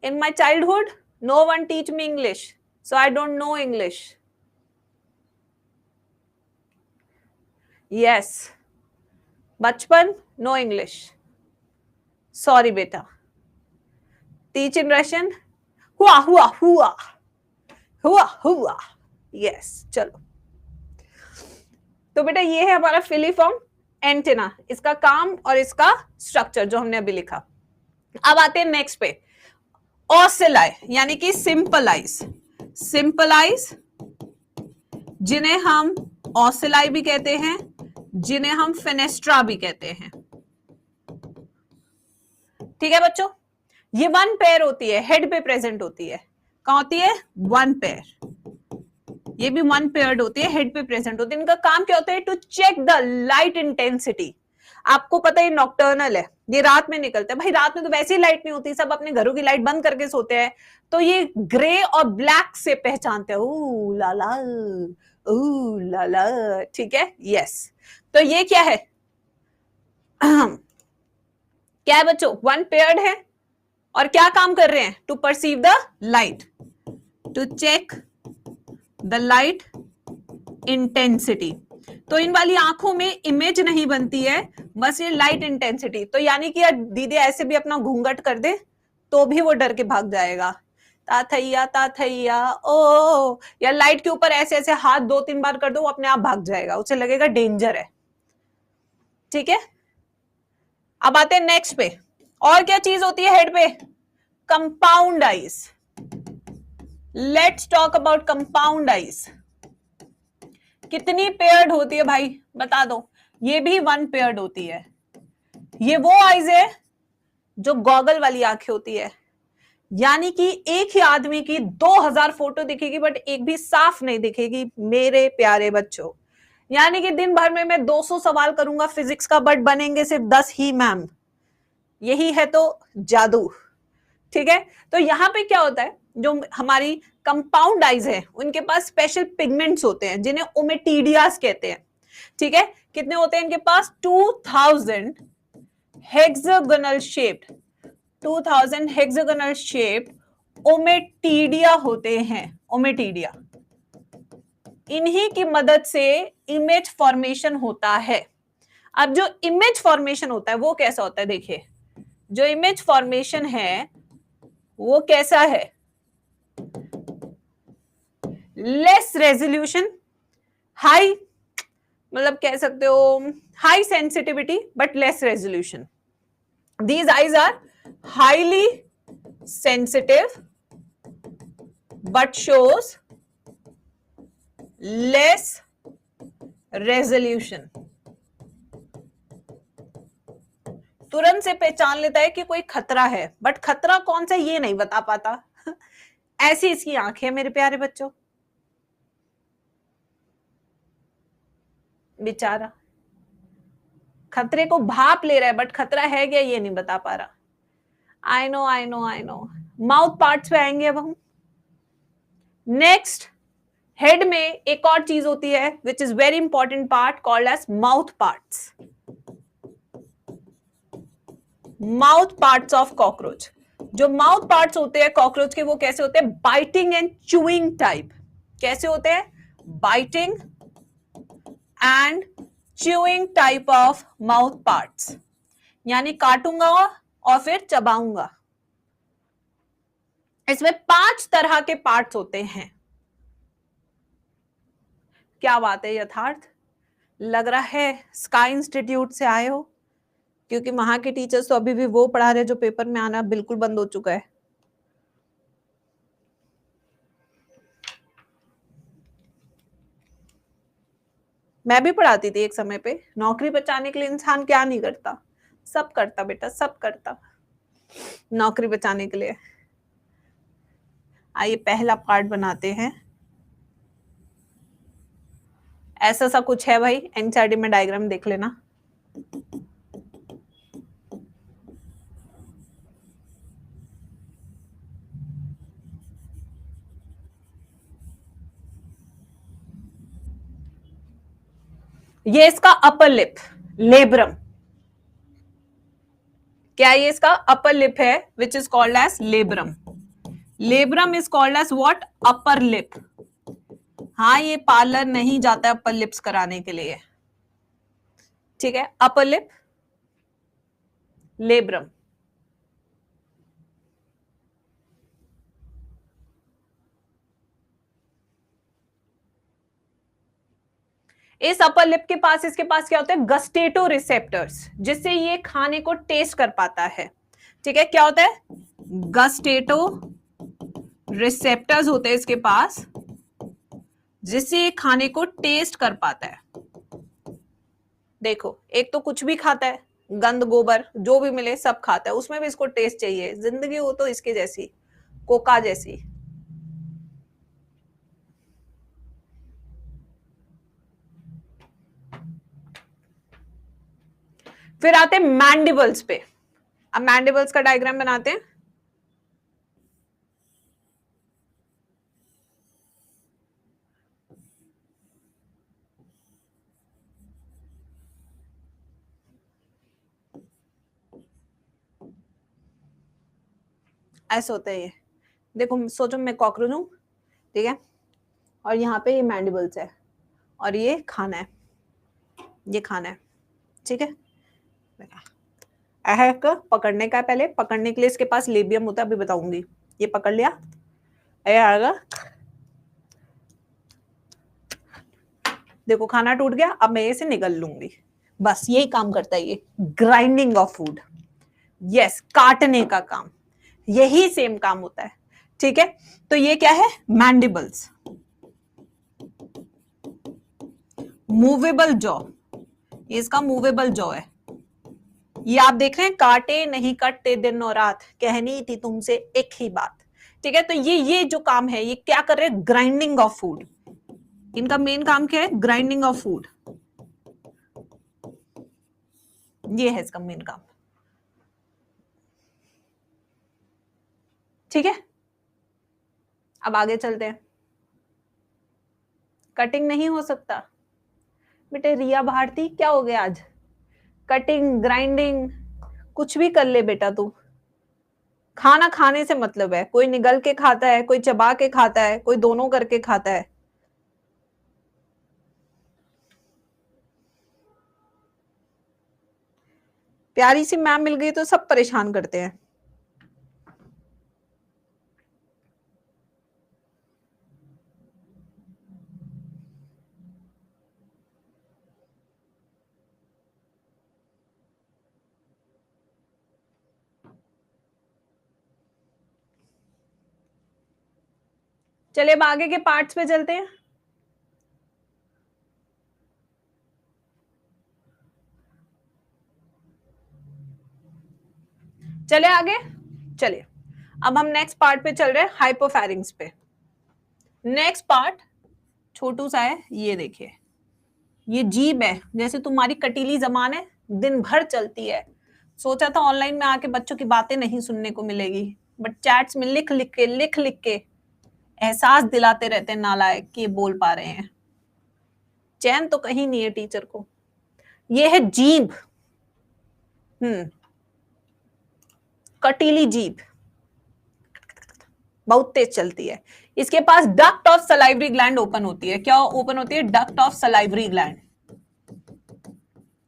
In my childhood, no one teach me English, so I don't know English. Yes. बचपन no English. Sorry बेटा. Teach in Russian. हुआ हुआ हुआ हुआ हुआ. Yes. चलो. तो बेटा ये है हमारा फिलीफॉर्म एंटेना, इसका काम और इसका स्ट्रक्चर जो हमने अभी लिखा। अब आते हैं नेक्स्ट पे, ऑसिलाई यानी कि सिंपल आइज। सिंपल आइज जिन्हें हम ऑसिलाई भी कहते हैं, जिन्हें हम फेनेस्ट्रा भी कहते हैं। ठीक है बच्चों, ये 1 पेयर होती है, हेड पे प्रेजेंट होती है। कहां होती है? 1 पेयर। ये भी 1 पेयर्ड होती है, हेड पे प्रेजेंट होती है। इनका काम क्या होता है? To check the light intensity. आपको पता है नॉक्टर्नल है, ये रात में निकलते हैं। भाई रात में तो वैसे ही लाइट नहीं होती, सब अपने घरों की लाइट बंद करके सोते हैं, तो ये ग्रे और ब्लैक से पहचानते हैं। ऊ लाला, ऊ लाला। ठीक है, यस। तो ये क्या है? क्या है बच्चों? 1 पेयर्ड है और क्या काम कर रहे हैं? To perceive the light, to check the light intensity. तो इन वाली आंखों में इमेज नहीं बनती है, बस ये लाइट इंटेंसिटी। तो यानी कि यार दीदी ऐसे भी अपना घूंघट कर दे तो भी वो डर के भाग जाएगा, ताथैया ओ, या लाइट के ऊपर ऐसे ऐसे हाथ 2-3 बार कर दो, वो अपने आप भाग जाएगा, उसे लगेगा डेंजर है। ठीक है, अब आते हैं नेक्स्ट पे। और क्या चीज होती है हेड पे? Compound eyes. Let's talk about compound eyes. कितनी पेयर्ड होती है भाई बता दो? ये भी 1 पेयर्ड होती है। ये वो आइज है जो गॉगल वाली आंखें होती है, यानी कि एक ही आदमी की 2000 फोटो दिखेगी बट एक भी साफ नहीं दिखेगी मेरे प्यारे बच्चों। यानी कि दिन भर में मैं 200 सवाल करूंगा फिजिक्स का बट बनेंगे सिर्फ 10 ही मैम। यही है तो जादू। ठीक है, तो यहां पे क्या होता है, जो हमारी कंपाउंड आइज है उनके पास स्पेशल पिगमेंट्स होते हैं जिन्हें ओमेटीडियास कहते हैं। ठीक है, कितने होते हैं इनके पास? 2000 हेक्सागोनल शेप्ड, 2000 हेक्सागोनल शेप्ड ओमेटीडिया होते हैं। ओमेटीडिया, इन्हीं की मदद से इमेज फॉर्मेशन होता है। अब जो इमेज फॉर्मेशन होता है वो कैसा होता है? देखिए, जो इमेज फॉर्मेशन है वो कैसा है? लेस रेजोल्यूशन, हाई, मतलब कह सकते हो high sensitivity but less resolution. These eyes are highly sensitive but shows less resolution. तुरंत से पहचान लेता है कि कोई खतरा है बट खतरा कौन सा ये नहीं बता पाता। ऐसी इसकी आंखें है मेरे प्यारे बच्चों, बेचारा खतरे को भाप ले रहा है बट खतरा है क्या ये नहीं बता पा रहा। I know I know I know. Mouth parts पे आएंगे अब हम। नेक्स्ट, हेड में एक और चीज होती है which is very important part called as mouth parts. Mouth parts of cockroach. जो माउथ पार्ट्स होते हैं कॉकरोच के वो कैसे होते हैं? Biting and chewing type. कैसे होते हैं? Biting and chewing type of mouth parts, यानी काटूंगा और फिर चबाऊंगा। इसमें 5 तरह के पार्ट्स होते हैं। क्या बात है यथार्थ, लग रहा है स्काई इंस्टीट्यूट से आए हो, क्योंकि वहां के टीचर्स तो अभी भी वो पढ़ा रहे जो पेपर में आना बिल्कुल बंद हो चुका है। मैं भी पढ़ाती थी एक समय पे। नौकरी बचाने के लिए इंसान क्या नहीं करता, सब करता बेटा, सब करता नौकरी बचाने के लिए। आइए पहला पार्ट बनाते हैं। ऐसा सा कुछ है भाई, एनसीईआरटी में डायग्राम देख लेना। ये इसका अपर लिप, लेब्रम। क्या ये इसका अपर लिप है which is called as labrum. Labrum is called as what? Upper lip. हाँ, ये पार्लर नहीं जाता है अपर लिप्स कराने के लिए। ठीक है, अपर लिप, लेब्रम। इस अपर लिप के पास, इसके पास क्या होता है? गस्टेटो रिसेप्टर्स, जिससे ये खाने को टेस्ट कर पाता है। ठीक है, क्या होता है? गस्टेटो रिसेप्टर्स होते हैं इसके पास, जिससे ये खाने को टेस्ट कर पाता है। देखो, एक तो कुछ भी खाता है, गंद गोबर जो भी मिले सब खाता है, उसमें भी इसको टेस्ट चाहिए। जिंदगी हो तो इसके जैसी, कोका जैसी। फिर आते हैं मैंडिबल्स पे। अब मैंडिबल्स का डायग्राम बनाते हैं। ऐसे होता है ये, देखो सोचो मैं कॉकरोच हूँ, ठीक है, और यहाँ पे ये मैंडिबल्स है और ये खाना है, ये खाना है, ठीक है। अहक पकड़ने का है, पहले पकड़ने के लिए इसके पास लेबियम होता है, अभी बताऊंगी। ये पकड़ लिया, आएगा, देखो खाना टूट गया, अब मैं इसे निगल लूंगी, बस यही काम करता है ये, ग्राइंडिंग ऑफ फूड। यस, काटने का काम, यही सेम काम होता है, ठीक है। तो ये क्या है, मैंडिबल्स, मूवेबल जॉ, ये इसका मूवेबल जॉ है। ये आप देख रहे हैं, काटे नहीं कटते दिन और रात, कहनी थी तुमसे एक ही बात, ठीक है। तो ये जो काम है, ये क्या कर रहे हैं, ग्राइंडिंग ऑफ फूड। इनका मेन काम क्या है, ग्राइंडिंग ऑफ फूड, ये है इसका मेन काम, ठीक है। अब आगे चलते हैं। कटिंग नहीं हो सकता बेटे, रिया भारती क्या हो गया आज, कटिंग ग्राइंडिंग कुछ भी कर ले बेटा तू, खाना खाने से मतलब है, कोई निगल के खाता है, कोई चबा के खाता है, कोई दोनों करके खाता है। प्यारी सी मैम मिल गई तो सब परेशान करते हैं। चलिए अब आगे के पार्ट्स पे चलते हैं। चले आगे, चलिए अब हम नेक्स्ट पार्ट पे चल रहे हैं, हाइपोफैरिंग्स पे। नेक्स्ट पार्ट छोटू सा है, ये देखिए, ये जीभ है, जैसे तुम्हारी कटीली जबान है, दिन भर चलती है। सोचा था ऑनलाइन में आके बच्चों की बातें नहीं सुनने को मिलेगी, बट चैट्स में लिख लिख के एहसास दिलाते रहते हैं नालायक कि ये बोल पा रहे हैं। चैन तो कहीं नहीं है टीचर को। ये है जीभ, कटीली जीभ, बहुत तेज चलती है। इसके पास duct of salivary gland open होती है। क्या ओपन होती है, डक्ट ऑफ सलाइवरी ग्लैंड।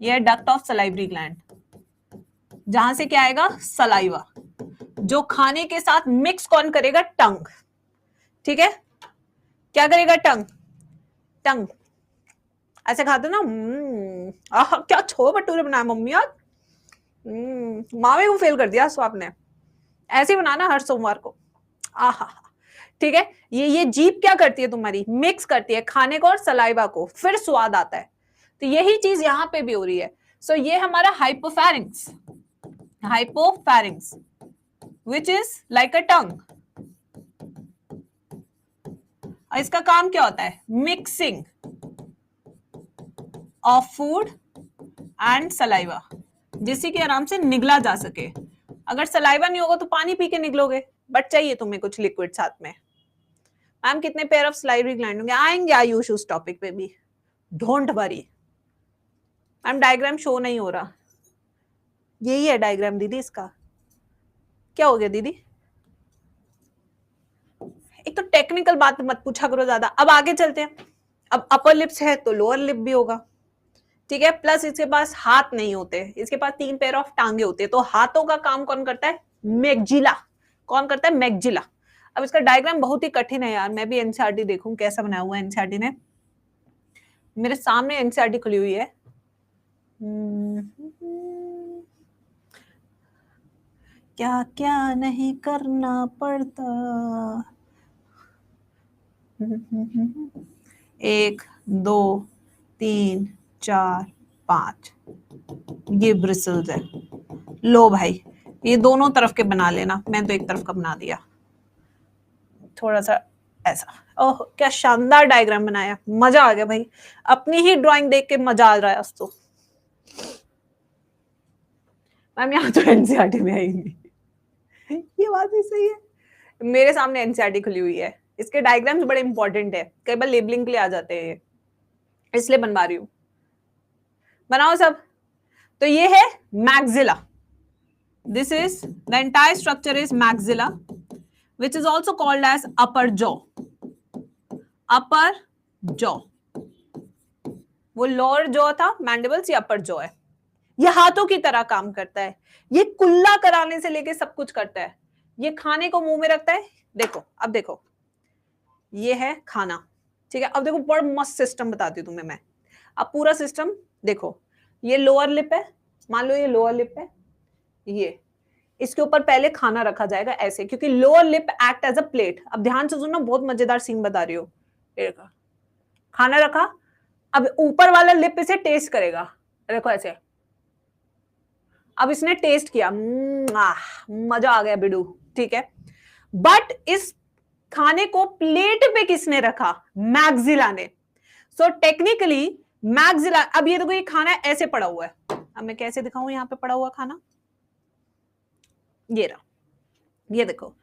यह डक्ट ऑफ सलाइवरी ग्लैंड, जहां से क्या आएगा, सलाइवा, जो खाने के साथ मिक्स कौन करेगा, टंग, ठीक है। क्या करेगा, टंग, टंग ऐसे खाते ना, क्या छो भटूरे बनाया मम्मी आज, मावे को फेल कर दिया सो आपने, ऐसे बनाना हर सोमवार को, आहा, ठीक है। ये जीभ क्या करती है तुम्हारी, मिक्स करती है खाने को और सलाइवा को, फिर स्वाद आता है। तो यही चीज यहां पे भी हो रही है। सो ये हमारा हाइपोफैरिंग्स, हाइपोफैरिंग्स विच इज लाइक अ टंग। इसका काम क्या होता है, mixing of food and saliva, जिससे कि आराम से निगला जा सके। अगर सलाइवा नहीं होगा तो पानी पी के निकलोगे, बट चाहिए तुम्हें कुछ लिक्विड साथ में। मैम कितने पेयर ऑफ सलाइवरी ग्लैंड होंगे, आएंगे आयुष उस टॉपिक पे भी, don't worry. Ma'am diagram show नहीं हो रहा, यही है डायग्राम दीदी इसका, क्या हो गया दीदी, एक तो टेक्निकल बात मत पूछा करो ज्यादा। अब आगे चलते हैं। अब अपर लिप्स है तो लोअर लिप भी होगा, ठीक है। प्लस इसके पास हाथ नहीं होते, इसके पास 3 पेयर ऑफ टांगे होते हैं। तो हाथों का काम कौन करता है, मैग्जिला, कौन करता है, मैग्जिला। अब इसका डायग्राम बहुत ही कठिन है यार, मैं भी एनसीईआरटी देखूं कैसा बनाया हुआ है एनसीईआरटी ने, मेरे सामने एनसीईआरटी खुली हुई है। क्या क्या नहीं करना पड़ता, 1 2 3 4 5, ये ब्रिसल्स है। लो भाई ये दोनों तरफ के बना लेना, मैं तो एक तरफ का बना दिया, थोड़ा सा ऐसा। ओह क्या शानदार डायग्राम बनाया, मजा आ गया भाई, अपनी ही ड्राइंग देख के मजा आ रहा है आज तो। मैम यहाँ तो एनसीईआरटी में आएंगी, ये बात भी सही है, मेरे सामने एनसीईआरटी खुली हुई है, इसके डायग्राम्स बड़े इंपॉर्टेंट है, कई बार लेबलिंग के लिए आ जाते हैं, इसलिए बनवा रही हूँ, बनाओ सब। तो ये है maxilla, This is the entire structure is maxilla, which is also called as upper jaw. Upper jaw. वो लोअर जॉ था, मैंडिबल्स, ये अपर जॉ है. ये हाथों की तरह काम करता है. ये कुल्ला कराने से लेके सब कुछ करता है. ये खाने को मुंह में रखता है. देखो, अब देखो, ये है खाना. ठीक है, अब देखो बड़ा मस्त सिस्टम बताती हूँ तुम्हें मैं. अब पूरा सिस्टम देखो. ये लोअर लिप है, मान लो ये लोअर लिप है. ये इसके ऊपर पहले खाना रखा जाएगा ऐसे, क्योंकि lower lip act as a plate. अब ध्यान से सुनना, बहुत मजेदार सीन बता रही हो. खाना रखा, अब ऊपर वाला लिप इसे टेस्ट करेगा. देखो ऐसे. अब इसने टेस्ट किया, मजा आ गया बिडू. ठीक है, बट इस खाने को प्लेट पे किसने रखा? मैक्सिला ने. So technically maxilla. अब ये देखो, ये खाना ऐसे पड़ा हुआ है. अब मैं कैसे दिखाऊं यहाँ पे पड़ा हुआ खाना? ये रहा, ये देखो,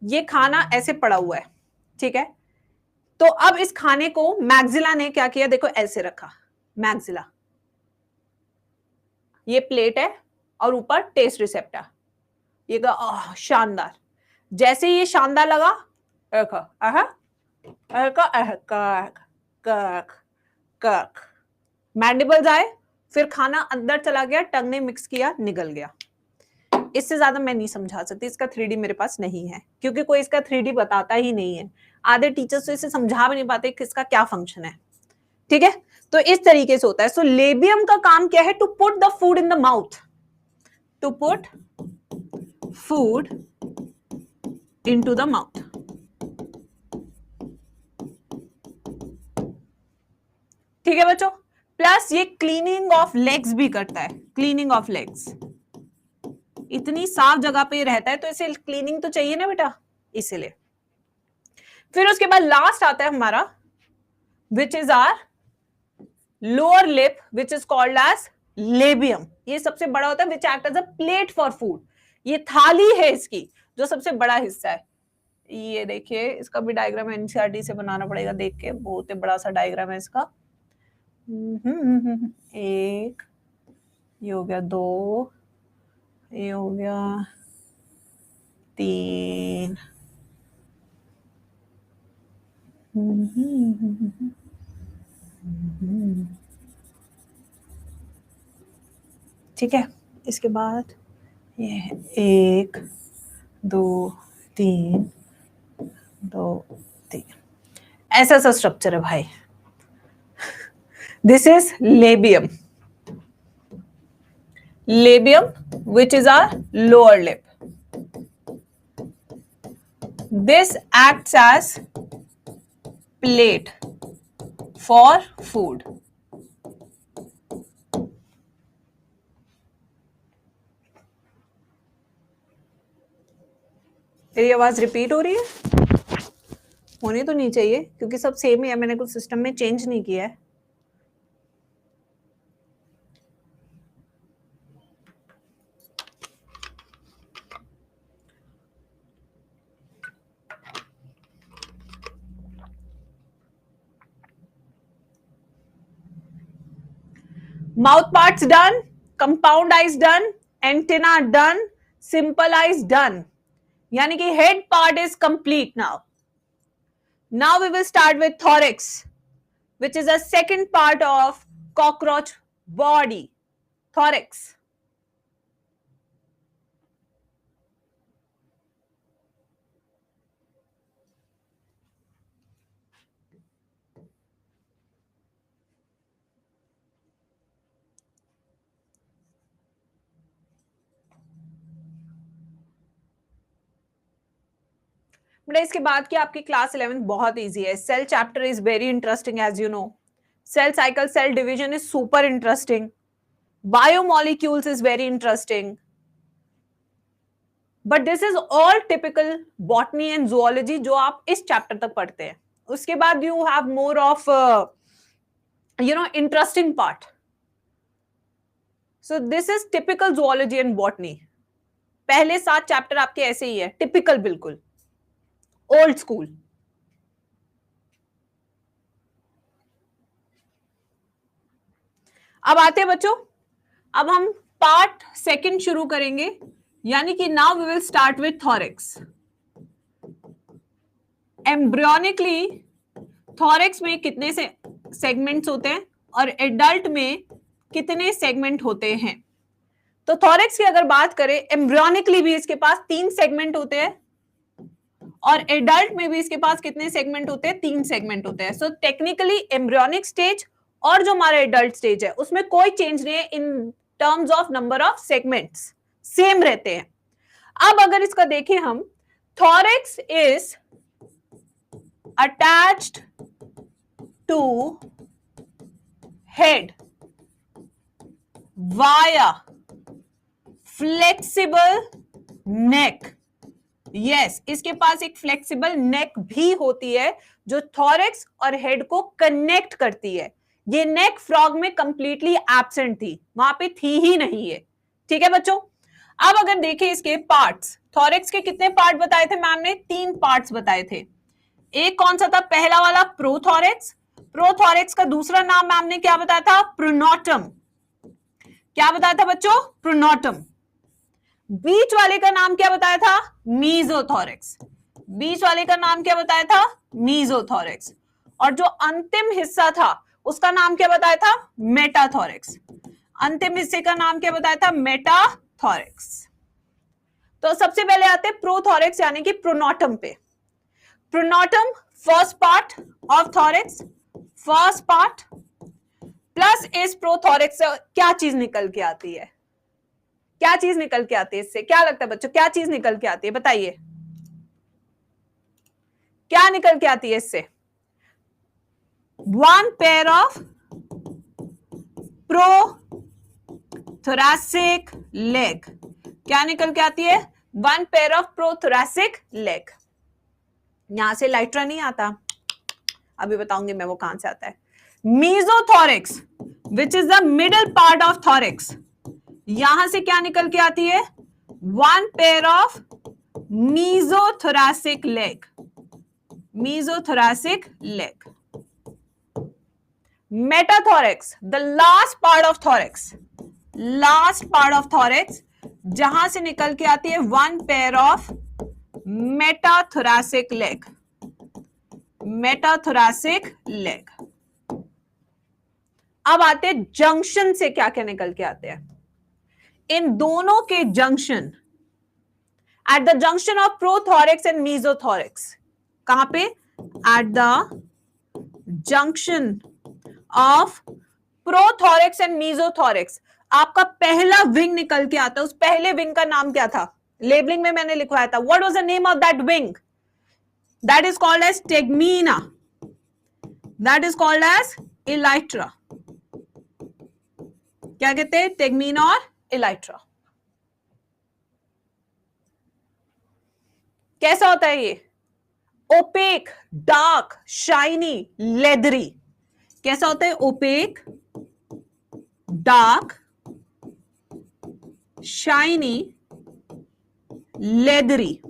ये खाना ऐसे पड़ा हुआ है. ठीक है, तो अब इस खाने को मैक्सिला ने क्या किया? देखो ऐसे रखा. मैक्सिला, ये प्लेट है और ऊपर टेस्ट रिसेप्टर. ये शानदार. जैसे ये शानदार लगा, मैंडिबल्स आए, फिर खाना अंदर चला गया, टंग ने मिक्स किया, निकल गया. इससे ज्यादा मैं नहीं समझा सकती. इसका 3D मेरे पास नहीं है, क्योंकि कोई इसका 3D बताता ही नहीं है. आधे टीचर्स तो इसे समझा भी नहीं पाते कि इसका क्या फंक्शन है. ठीक है, तो इस तरीके से होता है. सो लेबियम का काम क्या है? To put the food in the mouth. To put food into the mouth. ठीक है बच्चों. प्लस ये क्लीनिंग ऑफ लेग्स भी करता है. Cleaning of legs. इतनी साफ जगह पे रहता है तो इसे क्लीनिंग तो चाहिए ना बेटा, इसीलिए. फिर उसके बाद लास्ट आता है हमारा, which is our lower lip, which is called as labium. ये सबसे बड़ा होता है, which act as a plate for food. ये थाली है इसकी, जो सबसे बड़ा हिस्सा है. ये देखिए, इसका भी डायग्राम एनसीईआरटी से बनाना पड़ेगा. देख के, बहुत बड़ा सा डायग्राम है इसका. एक, ये हो गया 2, ये हो गया 3. ठीक है, इसके बाद ये 1 2 3 2 3. ऐसा सा स्ट्रक्चर है भाई. This is labium. Labium, which is our lower lip. This acts as plate for food. मेरी आवाज रिपीट हो रही है? होनी तो नहीं चाहिए, क्योंकि सब सेम ही है. मैंने कुछ सिस्टम में चेंज नहीं किया है. Mouth parts done, compound eyes done, antenna done, simple eyes done. यानी कि head part is complete now. Now we will start with thorax, which is a second part of cockroach body. Thorax. बेटा इसके बाद की आपकी class 11 बहुत easy है. Cell chapter is very interesting as you know. Cell cycle, cell division is super interesting. Biomolecules is very interesting. But this is all typical botany and zoology जो आप इस चैप्टर तक पढ़ते हैं. उसके बाद you have more of interesting part. So this is typical zoology and botany. पहले 7 chapter आपके ऐसे ही है, टिपिकल, बिल्कुल ओल्ड स्कूल. अब आते हैं बच्चों, अब हम पार्ट सेकंड शुरू करेंगे, यानी कि now we will start with thorax. Embryonically thorax में कितने से सेगमेंट्स होते हैं और एडल्ट में कितने सेगमेंट होते हैं? तो थॉरेक्स की अगर बात करें, एम्ब्रियोनिकली भी इसके पास 3 सेगमेंट होते हैं और एडल्ट में भी इसके पास कितने सेगमेंट होते हैं? 3 सेगमेंट होते हैं। सो टेक्निकली एम्ब्रियोनिक स्टेज और जो हमारा एडल्ट स्टेज है उसमें कोई चेंज नहीं है in terms of number of segments, same रहते हैं। अब अगर इसका देखें हम, thorax is attached to head via flexible neck. Yes, इसके पास एक फ्लेक्सिबल नेक भी होती है जो थॉरेक्स और हेड को कनेक्ट करती है। ये नेक फ्रॉग में कंप्लीटली एब्सेंट थी, वहां पे थी ही नहीं है। ठीक है बच्चों। अब अगर देखें इसके पार्ट्स, थॉरेक्स के कितने पार्ट बताए थे मैम ने? 3 पार्ट्स बताए थे। एक कौन सा था? पहला वाला प्रोथॉरेक्स। प्रोथॉरेक्स का दूसरा नाम मैम ने क्या बताया था? प्रोनोटम। क्या बताया था बच्चों? प्रोनोटम। बीच वाले का नाम क्या बताया था? मीजोथॉरेक्स। बीच वाले का नाम क्या बताया था? मीजोथॉरेक्स। और जो अंतिम हिस्सा था उसका नाम क्या बताया था? मेटाथॉरेक्स। अंतिम हिस्से का नाम क्या बताया था? मेटाथॉरेक्स। तो सबसे पहले आते हैं प्रोथॉरेक्स यानी कि प्रोनोटम पे। Pronotum first part of thorax, first part plus इस प्रोथॉरेक्स से क्या चीज निकल के आती है? क्या चीज निकल के आती है इससे? क्या लगता है बच्चों, क्या चीज निकल के आती है? बताइए, क्या निकल के आती है इससे? 1 पेयर ऑफ प्रोथोरैसिक लेग। क्या निकल के आती है? 1 पेयर ऑफ प्रोथोरैसिक लेग। यहां से लाइट्रा नहीं आता, अभी बताऊंगी मैं वो कहां से आता है। Mesothorax which is the middle part of thorax, यहां से क्या निकल के आती है? 1 pair of mesothoracic leg. Mesothoracic leg. Metathorax the last part of thorax, last part of thorax जहां से निकल के आती है 1 pair of metathoracic leg. Metathoracic leg. अब आते जंक्शन से क्या क्या निकल के आते हैं? इन दोनों के junction, at the junction of prothorax and mesothorax, कहां पे? At the junction of prothorax and mesothorax आपका पहला विंग निकल के आता है। उस पहले विंग का नाम क्या था? लेबलिंग में मैंने लिखवाया था। What was the name of that wing? That is called as tegmina. That is called as elytra. क्या कहते हैं? टेगमीना और इलाइट्रा। कैसा होता है ये? Opaque, dark, shiny, leathery. कैसा होता है? Opaque, dark, shiny, leathery,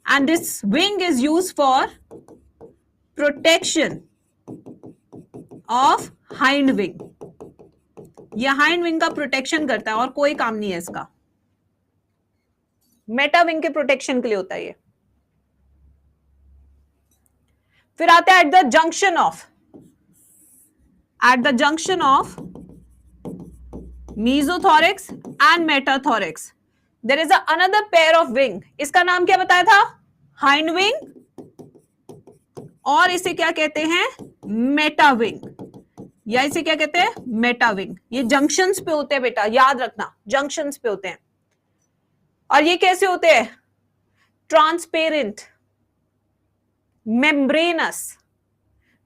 and this wing is used for protection of hind wing. यह हाइंड विंग का प्रोटेक्शन करता है और कोई काम नहीं है इसका। मेटा विंग के प्रोटेक्शन के लिए होता है ये। फिर आता है at the junction of, at the junction of mesothorax and metathorax there is another pair of wing. इसका नाम क्या बताया था? हाइंड विंग, और इसे क्या कहते हैं? मेटा विंग, या इसे क्या कहते हैं? Meta wing. ये जंक्शंस पे होते हैं बेटा, याद रखना, जंक्शंस पे होते हैं। और ये कैसे होते हैं? Transparent, membranous,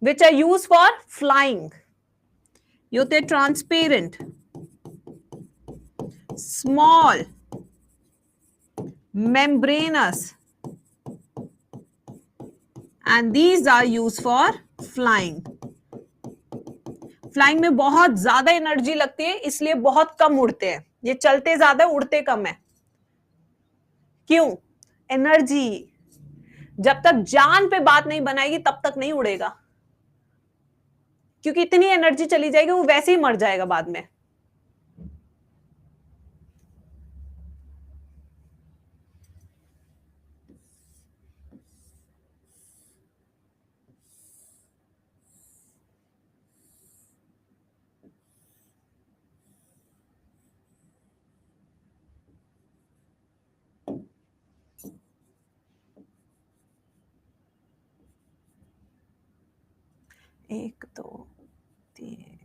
which are use for flying. ये होते हैं transparent, small, membranous, and these are used for flying. Flying में बहुत ज्यादा एनर्जी लगती है, इसलिए बहुत कम उड़ते हैं। ये चलते ज्यादा, उड़ते कम है। क्यों? एनर्जी। जब तक जान पे बात नहीं बनाएगी तब तक नहीं उड़ेगा, क्योंकि इतनी एनर्जी चली जाएगी वो वैसे ही मर जाएगा बाद में। 1 2 3 5।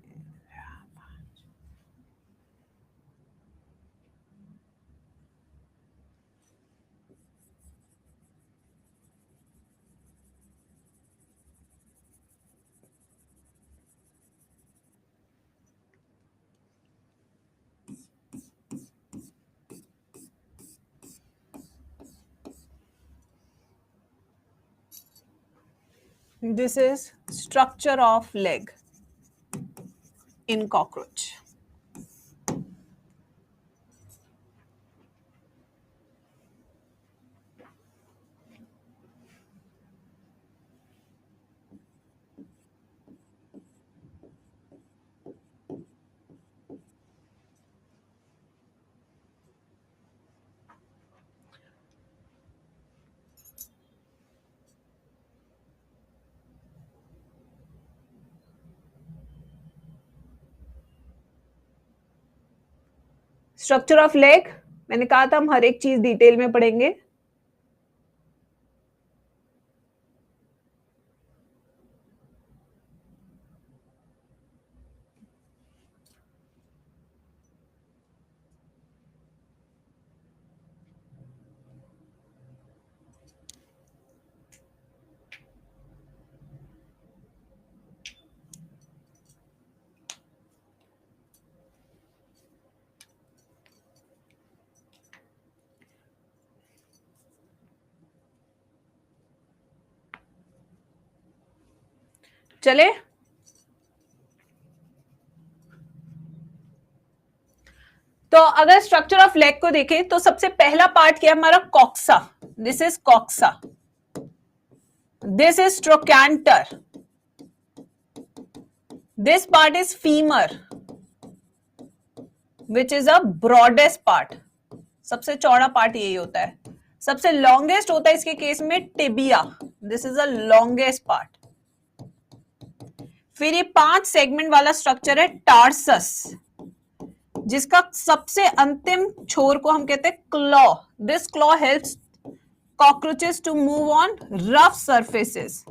This is structure of leg in cockroach. Structure of leg, मैंने कहा था हम हर एक चीज डिटेल में पढ़ेंगे. चले, तो अगर स्ट्रक्चर ऑफ लेग को देखें तो सबसे पहला पार्ट क्या है हमारा? Coxa. This is coxa. This is trochanter. This part is femur which is a broadest part. सबसे चौड़ा पार्ट यही होता है. सबसे लॉन्गेस्ट होता है इसके केस में tibia. This is a longest part. फिर ये 5 सेगमेंट वाला स्ट्रक्चर है टार्सस, जिसका सबसे अंतिम छोर को हम कहते हैं claw. This claw helps cockroaches to move on rough surfaces.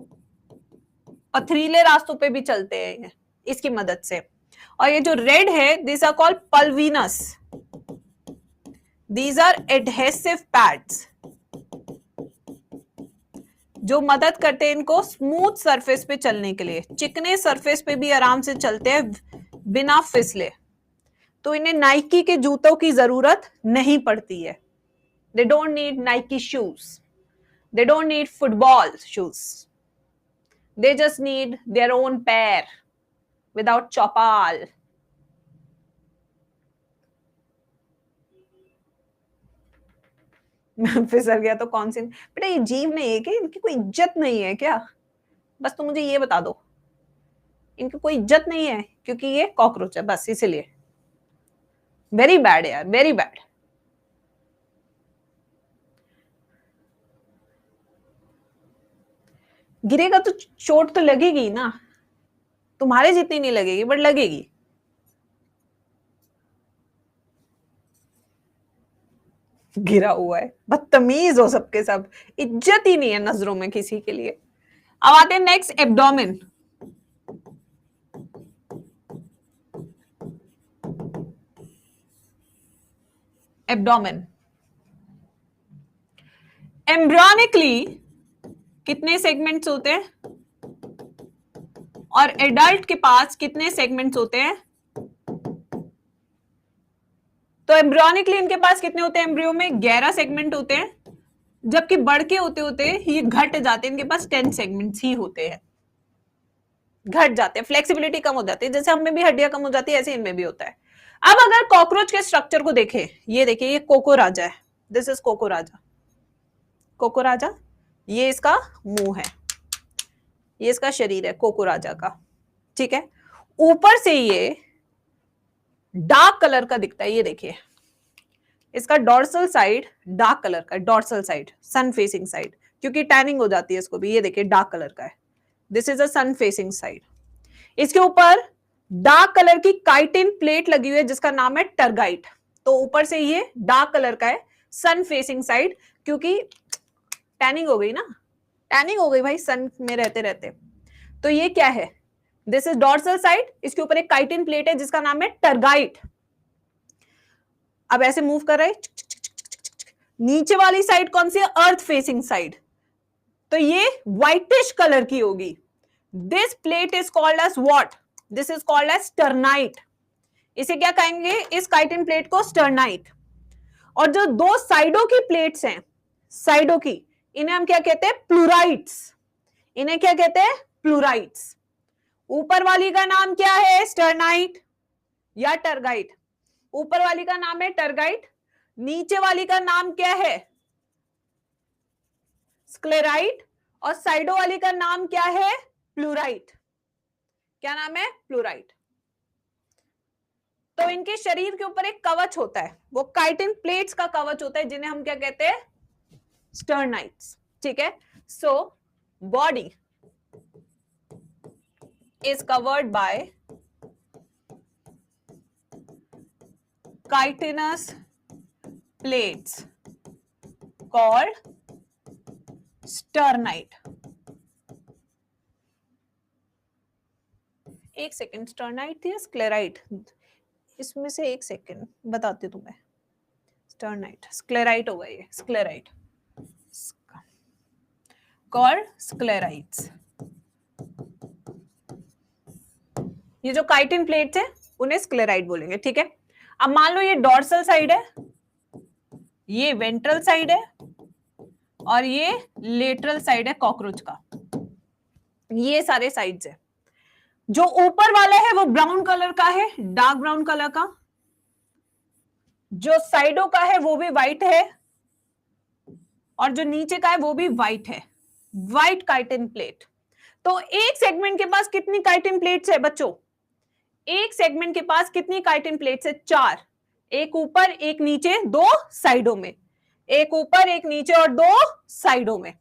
पथरीले रास्तों पे भी चलते हैं इसकी मदद से. और ये जो रेड है, this are called pulvinus. These are adhesive pads जो मदद करते हैं इनको स्मूथ सरफेस पे चलने के लिए. चिकने सरफेस पे भी आराम से चलते हैं बिना फिसले. तो इन्हें नाइकी के जूतों की जरूरत नहीं पड़ती है. They don't need Nike shoes. They don't need football shoes. They just need their own पैर विदाउट चौपाल. फिसल गया तो कौन सी बेटा, ये जीव नहीं है क्या? इनकी कोई इज्जत नहीं है क्या? बस तुम मुझे ये बता दो, इनकी कोई इज्जत नहीं है क्योंकि ये कॉकरोच है, बस इसीलिए. वेरी बैड यार, वेरी बैड. गिरेगा तो चोट तो लगेगी ना. तुम्हारे जितनी नहीं लगेगी बट लगेगी. गिरा हुआ है, बदतमीज हो सबके सब. इज्जत ही नहीं है नजरों में किसी के लिए. अब आते हैं नेक्स्ट, एब्डोमेन. एब्डोमेन एम्ब्रियोनिकली कितने सेगमेंट्स होते हैं और एडल्ट के पास कितने सेगमेंट्स होते हैं? तो एम्ब्रियोनिकली इनके पास कितने होते हैं? एम्ब्रियो में 11 सेगमेंट होते हैं, जबकि बढ़ के होते होते ये घट जाते हैं. इनके पास 10 सेगमेंट्स ही होते हैं. घट जाते हैं, फ्लेक्सिबिलिटी कम हो जाती है. जैसे हम में भी हड्डियां कम हो जाती है, ऐसे इनमें भी होता है. अब अगर कॉकरोच के स्ट्रक्चर को देखें, ये देखिए, ये कोको राजा है. This is cockroach. Cockroach, ये इसका मुंह है, ये इसका शरीर है कोको राजा का. ठीक है. ऊपर से ये डार्क कलर का दिखता है. ये देखिए, इसका डॉर्सल साइड डार्क कलर का, डॉर्सल साइड सन फेसिंग साइड, क्योंकि टैनिंग हो जाती है इसको भी. ये देखिए डार्क कलर का है. This is a sun facing side. इसके ऊपर डार्क कलर की काइटिन प्लेट लगी हुई है जिसका नाम है टर्गाइट. तो ऊपर से ये डार्क कलर का है, सन फेसिंग साइड, क्योंकि टैनिंग हो गई ना. टैनिंग हो गई भाई सन में रहते रहते. तो ये क्या है? दिस इज डॉर्सल साइड, इसके ऊपर एक काइटिन प्लेट है जिसका नाम है टरगाइट। अब ऐसे मूव कर रहा है, नीचे वाली साइड कौन सी है, अर्थ फेसिंग साइड, तो ये व्हाइटिश कलर की होगी। This plate is called as what, this is called as sternite. इसे क्या कहेंगे, इस काइटिन प्लेट को स्टर्नाइट। और जो दो साइडों की प्लेट्स हैं, साइडों की, इन्हें हम क्या कहते हैं, प्लूराइट्स। इन्हें क्या कहते हैं, प्लूराइट्स। ऊपर वाली का नाम क्या है, स्टर्नाइट या टरगाइट। ऊपर वाली का नाम है टरगाइट, नीचे वाली का नाम क्या है, स्क्लेराइट, और साइडों वाली का नाम क्या है, प्लूराइट। क्या नाम है, प्लूराइट। तो इनके शरीर के ऊपर एक कवच होता है, वो काइटिन प्लेट्स का कवच होता है, जिन्हें हम क्या कहते हैं, स्टर्नाइट्स। ठीक है, so body is covered by chitinous plates called sternite. एक सेकेंड, स्टर्नाइट थी या स्क्लेराइट, इसमें से एक सेकेंड बताती हूँ तुम्हें। स्टर्नाइट, स्क्लेराइट होगा ये, स्क्लेराइट, कॉल्ड स्क्लेराइट्स। ये जो काइटिन प्लेट्स है उन्हें स्क्लेराइट बोलेंगे। ठीक है, अब मान लो ये डॉर्सल साइड है, ये वेंट्रल साइड है, और ये लेटरल साइड है कॉकरोच का। ये सारे साइड्स है। जो ऊपर वाला है वो ब्राउन कलर का है, डार्क ब्राउन कलर का। जो साइडों का है वो भी व्हाइट है, और जो नीचे का है वो भी व्हाइट है, व्हाइट काइटिन प्लेट। तो एक सेगमेंट के पास कितनी काइटिन प्लेट्स है बच्चों, एक सेगमेंट के पास कितनी काइटिन प्लेट्स है, 4। एक ऊपर एक नीचे, 2 साइडों में, एक ऊपर एक नीचे और 2 साइडों में।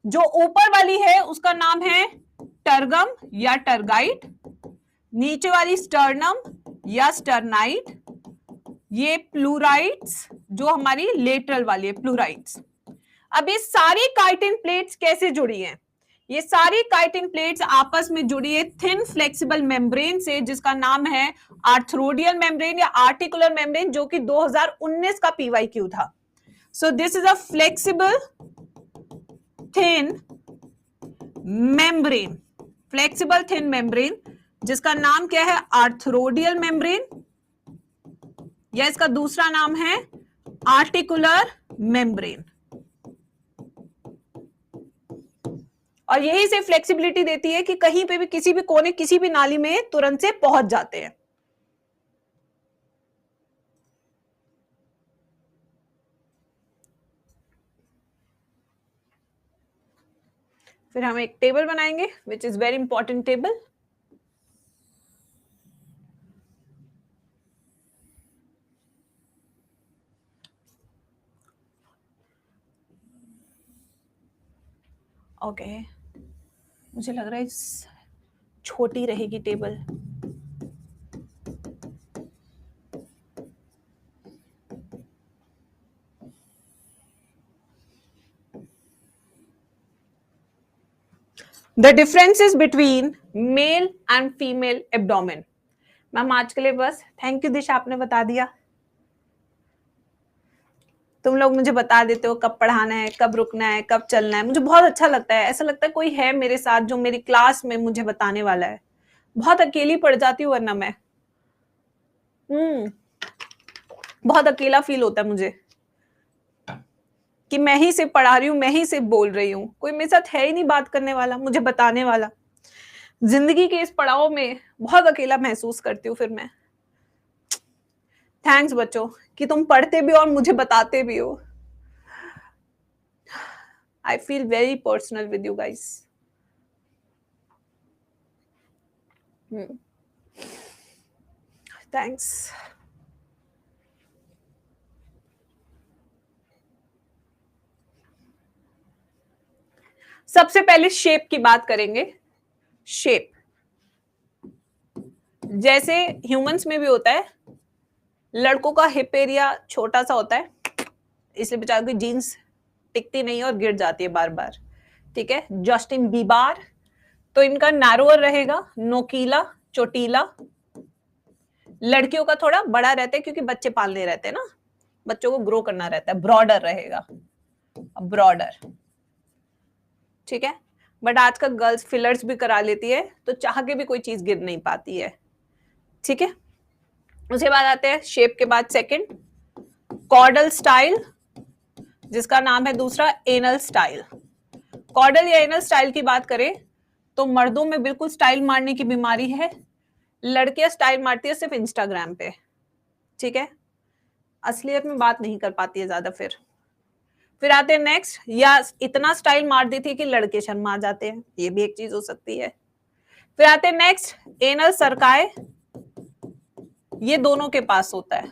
जो ऊपर वाली है उसका नाम है टर्गम या टरगाइट, नीचे वाली स्टर्नम या स्टर्नाइट, ये प्लूराइट्स, जो हमारी लेटरल वाली है प्लूराइट्स। अब ये सारी काइटिन प्लेट्स कैसे जुड़ी हैं, ये सारी काइटिन प्लेट्स आपस में जुड़ी है थिन फ्लेक्सिबल मेम्ब्रेन से, जिसका नाम है आर्थरोडियल मेम्ब्रेन या आर्टिकुलर मेम्ब्रेन, जो कि 2019 का पीवाईक्यू था। सो this is a flexible thin membrane, flexible thin membrane, जिसका नाम क्या है, आर्थरोडियल मेम्ब्रेन, या इसका दूसरा नाम है आर्टिकुलर मेम्ब्रेन। और यही से फ्लेक्सिबिलिटी देती है कि कहीं पे भी, किसी भी कोने, किसी भी नाली में तुरंत से पहुंच जाते हैं। फिर हम एक टेबल बनाएंगे विच is very important table. Okay, मुझे लग रहा है छोटी रहेगी table. The differences between male and female abdomen. Ma'am आज के लिए बस, थैंक यू दिशा, आपने बता दिया। तुम लोग मुझे बता देते हो कब पढ़ाना है, कब रुकना है, कब चलना है, मुझे बहुत अच्छा लगता है। ऐसा लगता है कोई है मेरे साथ जो मेरी क्लास में मुझे बताने वाला है। बहुत अकेली पड़ जाती हूँ वरना मैं, बहुत अकेला फील होता है मुझे कि मैं ही सिर्फ पढ़ा रही हूँ, मैं ही सिर्फ बोल रही हूँ, कोई मेरे साथ है ही नहीं बात करने वाला, मुझे बताने वाला। जिंदगी के इस पड़ाव में बहुत अकेला महसूस करती हूँ फिर मैं। थैंक्स बच्चों कि तुम पढ़ते भी हो और मुझे बताते भी हो। I feel very personal with you guys. Thanks. सबसे पहले शेप की बात करेंगे। शेप जैसे ह्यूमंस में भी होता है, लड़कों का हिप एरिया छोटा सा होता है, इसलिए बेचारों की जीन्स टिकती नहीं और गिर जाती है बार बार। ठीक है, जस्टिन बीबार तो इनका नैरोअर रहेगा, नोकीला, चोटीला। लड़कियों का थोड़ा बड़ा रहता है क्योंकि बच्चे पालने रहते हैं ना, बच्चों को ग्रो करना रहता है, ब्रॉडर रहेगा, ब्रॉडर। ठीक है, बट आज का गर्ल्स फिलर्स भी करा लेती है, तो चाह के भी कोई चीज गिर नहीं पाती है। ठीक है, उसके बाद आते हैं शेप के बाद सेकंड कॉर्डल स्टाइल, जिसका नाम है दूसरा एनल स्टाइल। कॉर्डल या एनल स्टाइल की बात करें तो मर्दों में बिल्कुल स्टाइल मारने की बीमारी है, लड़कियां स्टाइल मारती है सिर्फ इंस्टाग्राम पे। ठीक है, असलियत में बात नहीं कर पाती है ज्यादा। फिर आते हैं नेक्स्ट, या इतना स्टाइल मार देती है कि लड़के शर्मा जाते हैं, ये भी एक चीज हो सकती है। फिर आते हैं नेक्स्ट एनल सरकाए, ये दोनों के पास होता है,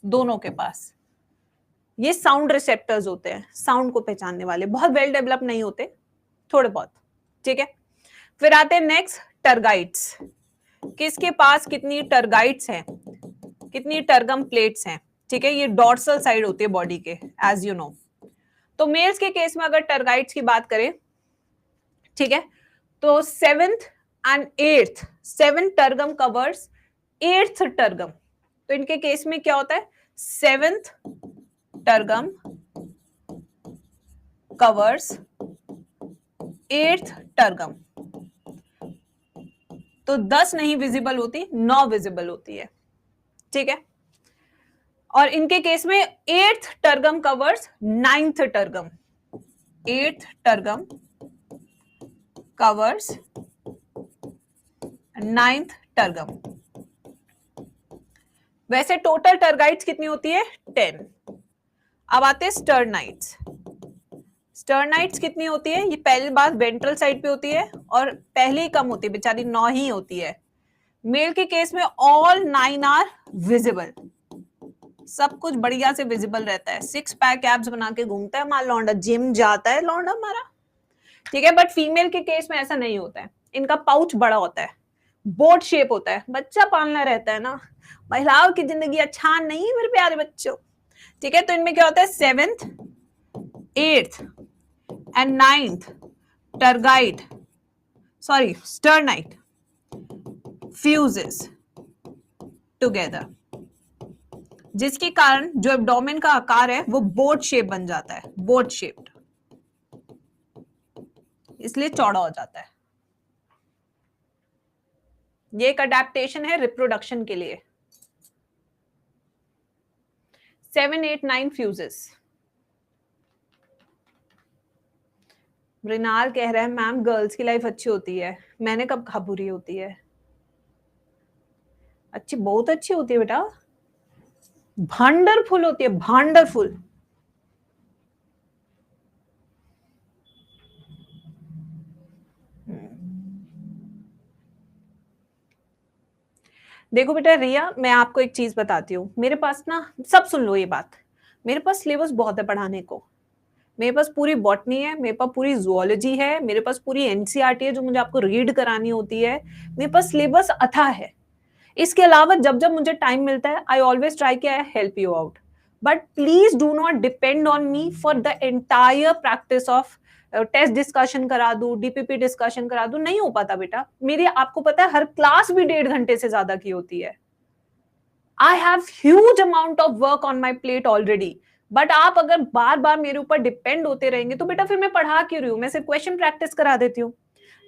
दोनों के पास। ये साउंड रिसेप्टर्स होते हैं, साउंड को पहचानने वाले, बहुत वेल डेवलप नहीं होते, थोड़े बहुत। ठीक है, फिर आते हैं नेक्स्ट टर्गाइट्स, किसके पास कितनी टर्गाइट्स हैं, कितनी टर्गम प्लेट्स हैं। ठीक है, ये डॉर्सल साइड होती है बॉडी के, एज यू नो। तो मेल्स के केस में अगर टर्गाइट्स की बात करें, ठीक है, तो 7th and 8th, 7 tergum covers 8th tergum. तो इनके केस में क्या होता है, 7th tergum covers 8th tergum. तो 10 नहीं विजिबल होती, 9 विजिबल होती है। ठीक है, और इनके केस में 8th tergum covers 9th tergum, 8th tergum covers 9th tergum. वैसे टोटल टर्गाइट्स कितनी होती है, 10। अब आते हैं स्टर्नाइट्स। स्टर्नाइट्स कितनी होती है, ये पहली बात वेंट्रल साइड पे होती है, और पहले ही कम होती है बेचारी, 9 ही होती है। मेल के केस में ऑल 9 आर विजिबल, सब कुछ बढ़िया से विजिबल रहता है, 6 पैक एब्स बना के घूमता है हमारा लौंडा, जिम जाता है लौंडा हमारा। ठीक है, बट फीमेल के केस में ऐसा नहीं होता है, इनका पाउच बड़ा होता है, बोट शेप होता है, बच्चा पालना रहता है ना, महिलाओं की जिंदगी आसान नहीं है मेरे प्यारे बच्चों। ठीक है, तो इनमें क्या होता है, 7th 8th and 9th tergite, sorry sternite fuses together, जिसके कारण जो एब्डोमेन का आकार है वो बोट शेप बन जाता है, बोट शेप्ड, इसलिए चौड़ा हो जाता है। ये एक अडेप्टेशन है रिप्रोडक्शन के लिए। 7 8 9 फ्यूजेस। मृणाल कह रहा है मैम गर्ल्स की लाइफ अच्छी होती है, मैंने कब कहा बुरी होती है, अच्छी, बहुत अच्छी होती है बेटा, भांडरफुल होती है, भांडरफुल। देखो बेटा रिया, मैं आपको एक चीज बताती हूँ, मेरे पास ना, सब सुन लो ये बात, मेरे पास सिलेबस बहुत है पढ़ाने को, मेरे पास पूरी बॉटनी है, मेरे पास पूरी जूलॉजी है, मेरे पास पूरी एनसीईआरटी है जो मुझे आपको रीड करानी होती है, मेरे पास सिलेबस अथाह है। इसके अलावा जब जब मुझे टाइम मिलता है, आई ऑलवेज ट्राई कि I help you out, but please do not depend on me for the entire practice of test discussion करा दूं, डीपीपी डिस्कशन करा दूं, नहीं हो पाता बेटा। मेरी, आपको पता है, हर क्लास भी 1.5 घंटे से ज्यादा की होती है। I have huge amount of work on my plate already, but आप अगर बार बार मेरे ऊपर डिपेंड होते रहेंगे तो बेटा फिर मैं पढ़ा क्यों रही हूँ, मैं सिर्फ क्वेश्चन प्रैक्टिस करा देती हूँ।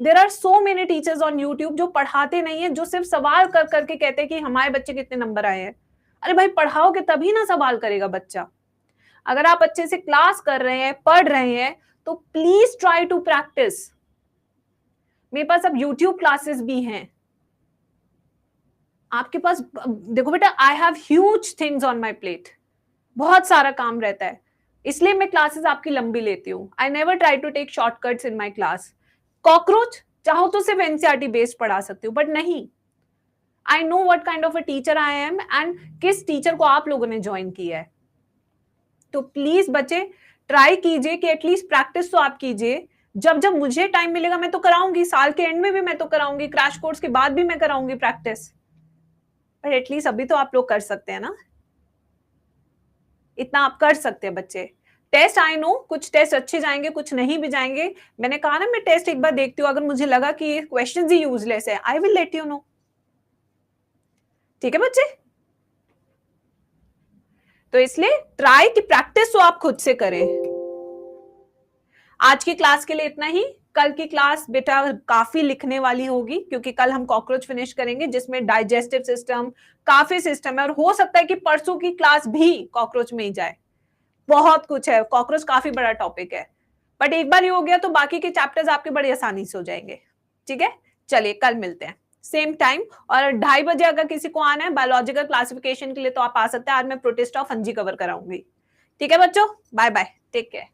There are so many teachers on YouTube जो पढ़ाते नहीं है, जो सिर्फ सवाल कर करके कहते हैं कि हमारे बच्चे कितने नंबर आए हैं। अरे भाई पढ़ाओगे तभी ना सवाल करेगा बच्चा। अगर आप अच्छे से क्लास कर रहे हैं, पढ़ रहे हैं, तो प्लीज ट्राई टू प्रैक्टिस। मेरे पास अब यूट्यूब क्लासेस भी हैं, आपके पास, देखो बेटा, I have huge things on my plate, बहुत सारा काम रहता है, इसलिए मैं क्लासेस आपकी लंबी लेती हूँ। I never try to take shortcuts in my class. Cockroach चाहो तो सिर्फ एनसीईआरटी बेस्ड पढ़ा सकती हूँ, बट नहीं, I know what kind of a teacher I am and किस टीचर को आप लोगों ने ज्वाइन किया है। तो प्लीज बच्चे ट्राई कीजिए कि एटलीस्ट प्रैक्टिस तो आप कीजिए। जब जब मुझे टाइम मिलेगा मैं तो कराऊंगी, साल के एंड में भी मैं तो कराऊंगी, क्रैश कोर्स के बाद भी मैं कराऊंगी प्रैक्टिस, पर एटलीस्ट अभी तो आप लोग कर सकते हैं ना, इतना आप कर सकते हैं बच्चे। टेस्ट आई नो कुछ टेस्ट अच्छे जाएंगे, कुछ नहीं भी जाएंगे। मैंने कहा ना मैं टेस्ट एक बार देखती हूँ, अगर मुझे लगा कि ये क्वेश्चन ही यूजलेस है, I will let you know. ठीक है बच्चे? तो इसलिए ट्राई की प्रैक्टिस तो आप खुद से करें। आज की क्लास के लिए इतना ही। कल की क्लास बेटा काफी लिखने वाली होगी, क्योंकि कल हम कॉकरोच फिनिश करेंगे, जिसमें डाइजेस्टिव सिस्टम, काफी सिस्टम है, और हो सकता है कि परसों की क्लास भी कॉकरोच में ही जाए। बहुत कुछ है, कॉकरोच काफी बड़ा टॉपिक है, बट एक बार ये हो गया तो बाकी के चैप्टर्स आपके बड़ी आसानी से हो जाएंगे। ठीक है, चलिए कल मिलते हैं सेम टाइम, और 2:30 बजे अगर किसी को आना है बायोलॉजिकल क्लासिफिकेशन के लिए तो आप आ सकते हैं। आज मैं प्रोटिस्टा और फंजी कवर कराऊंगी। ठीक है बच्चों, बाय बाय, टेक केयर।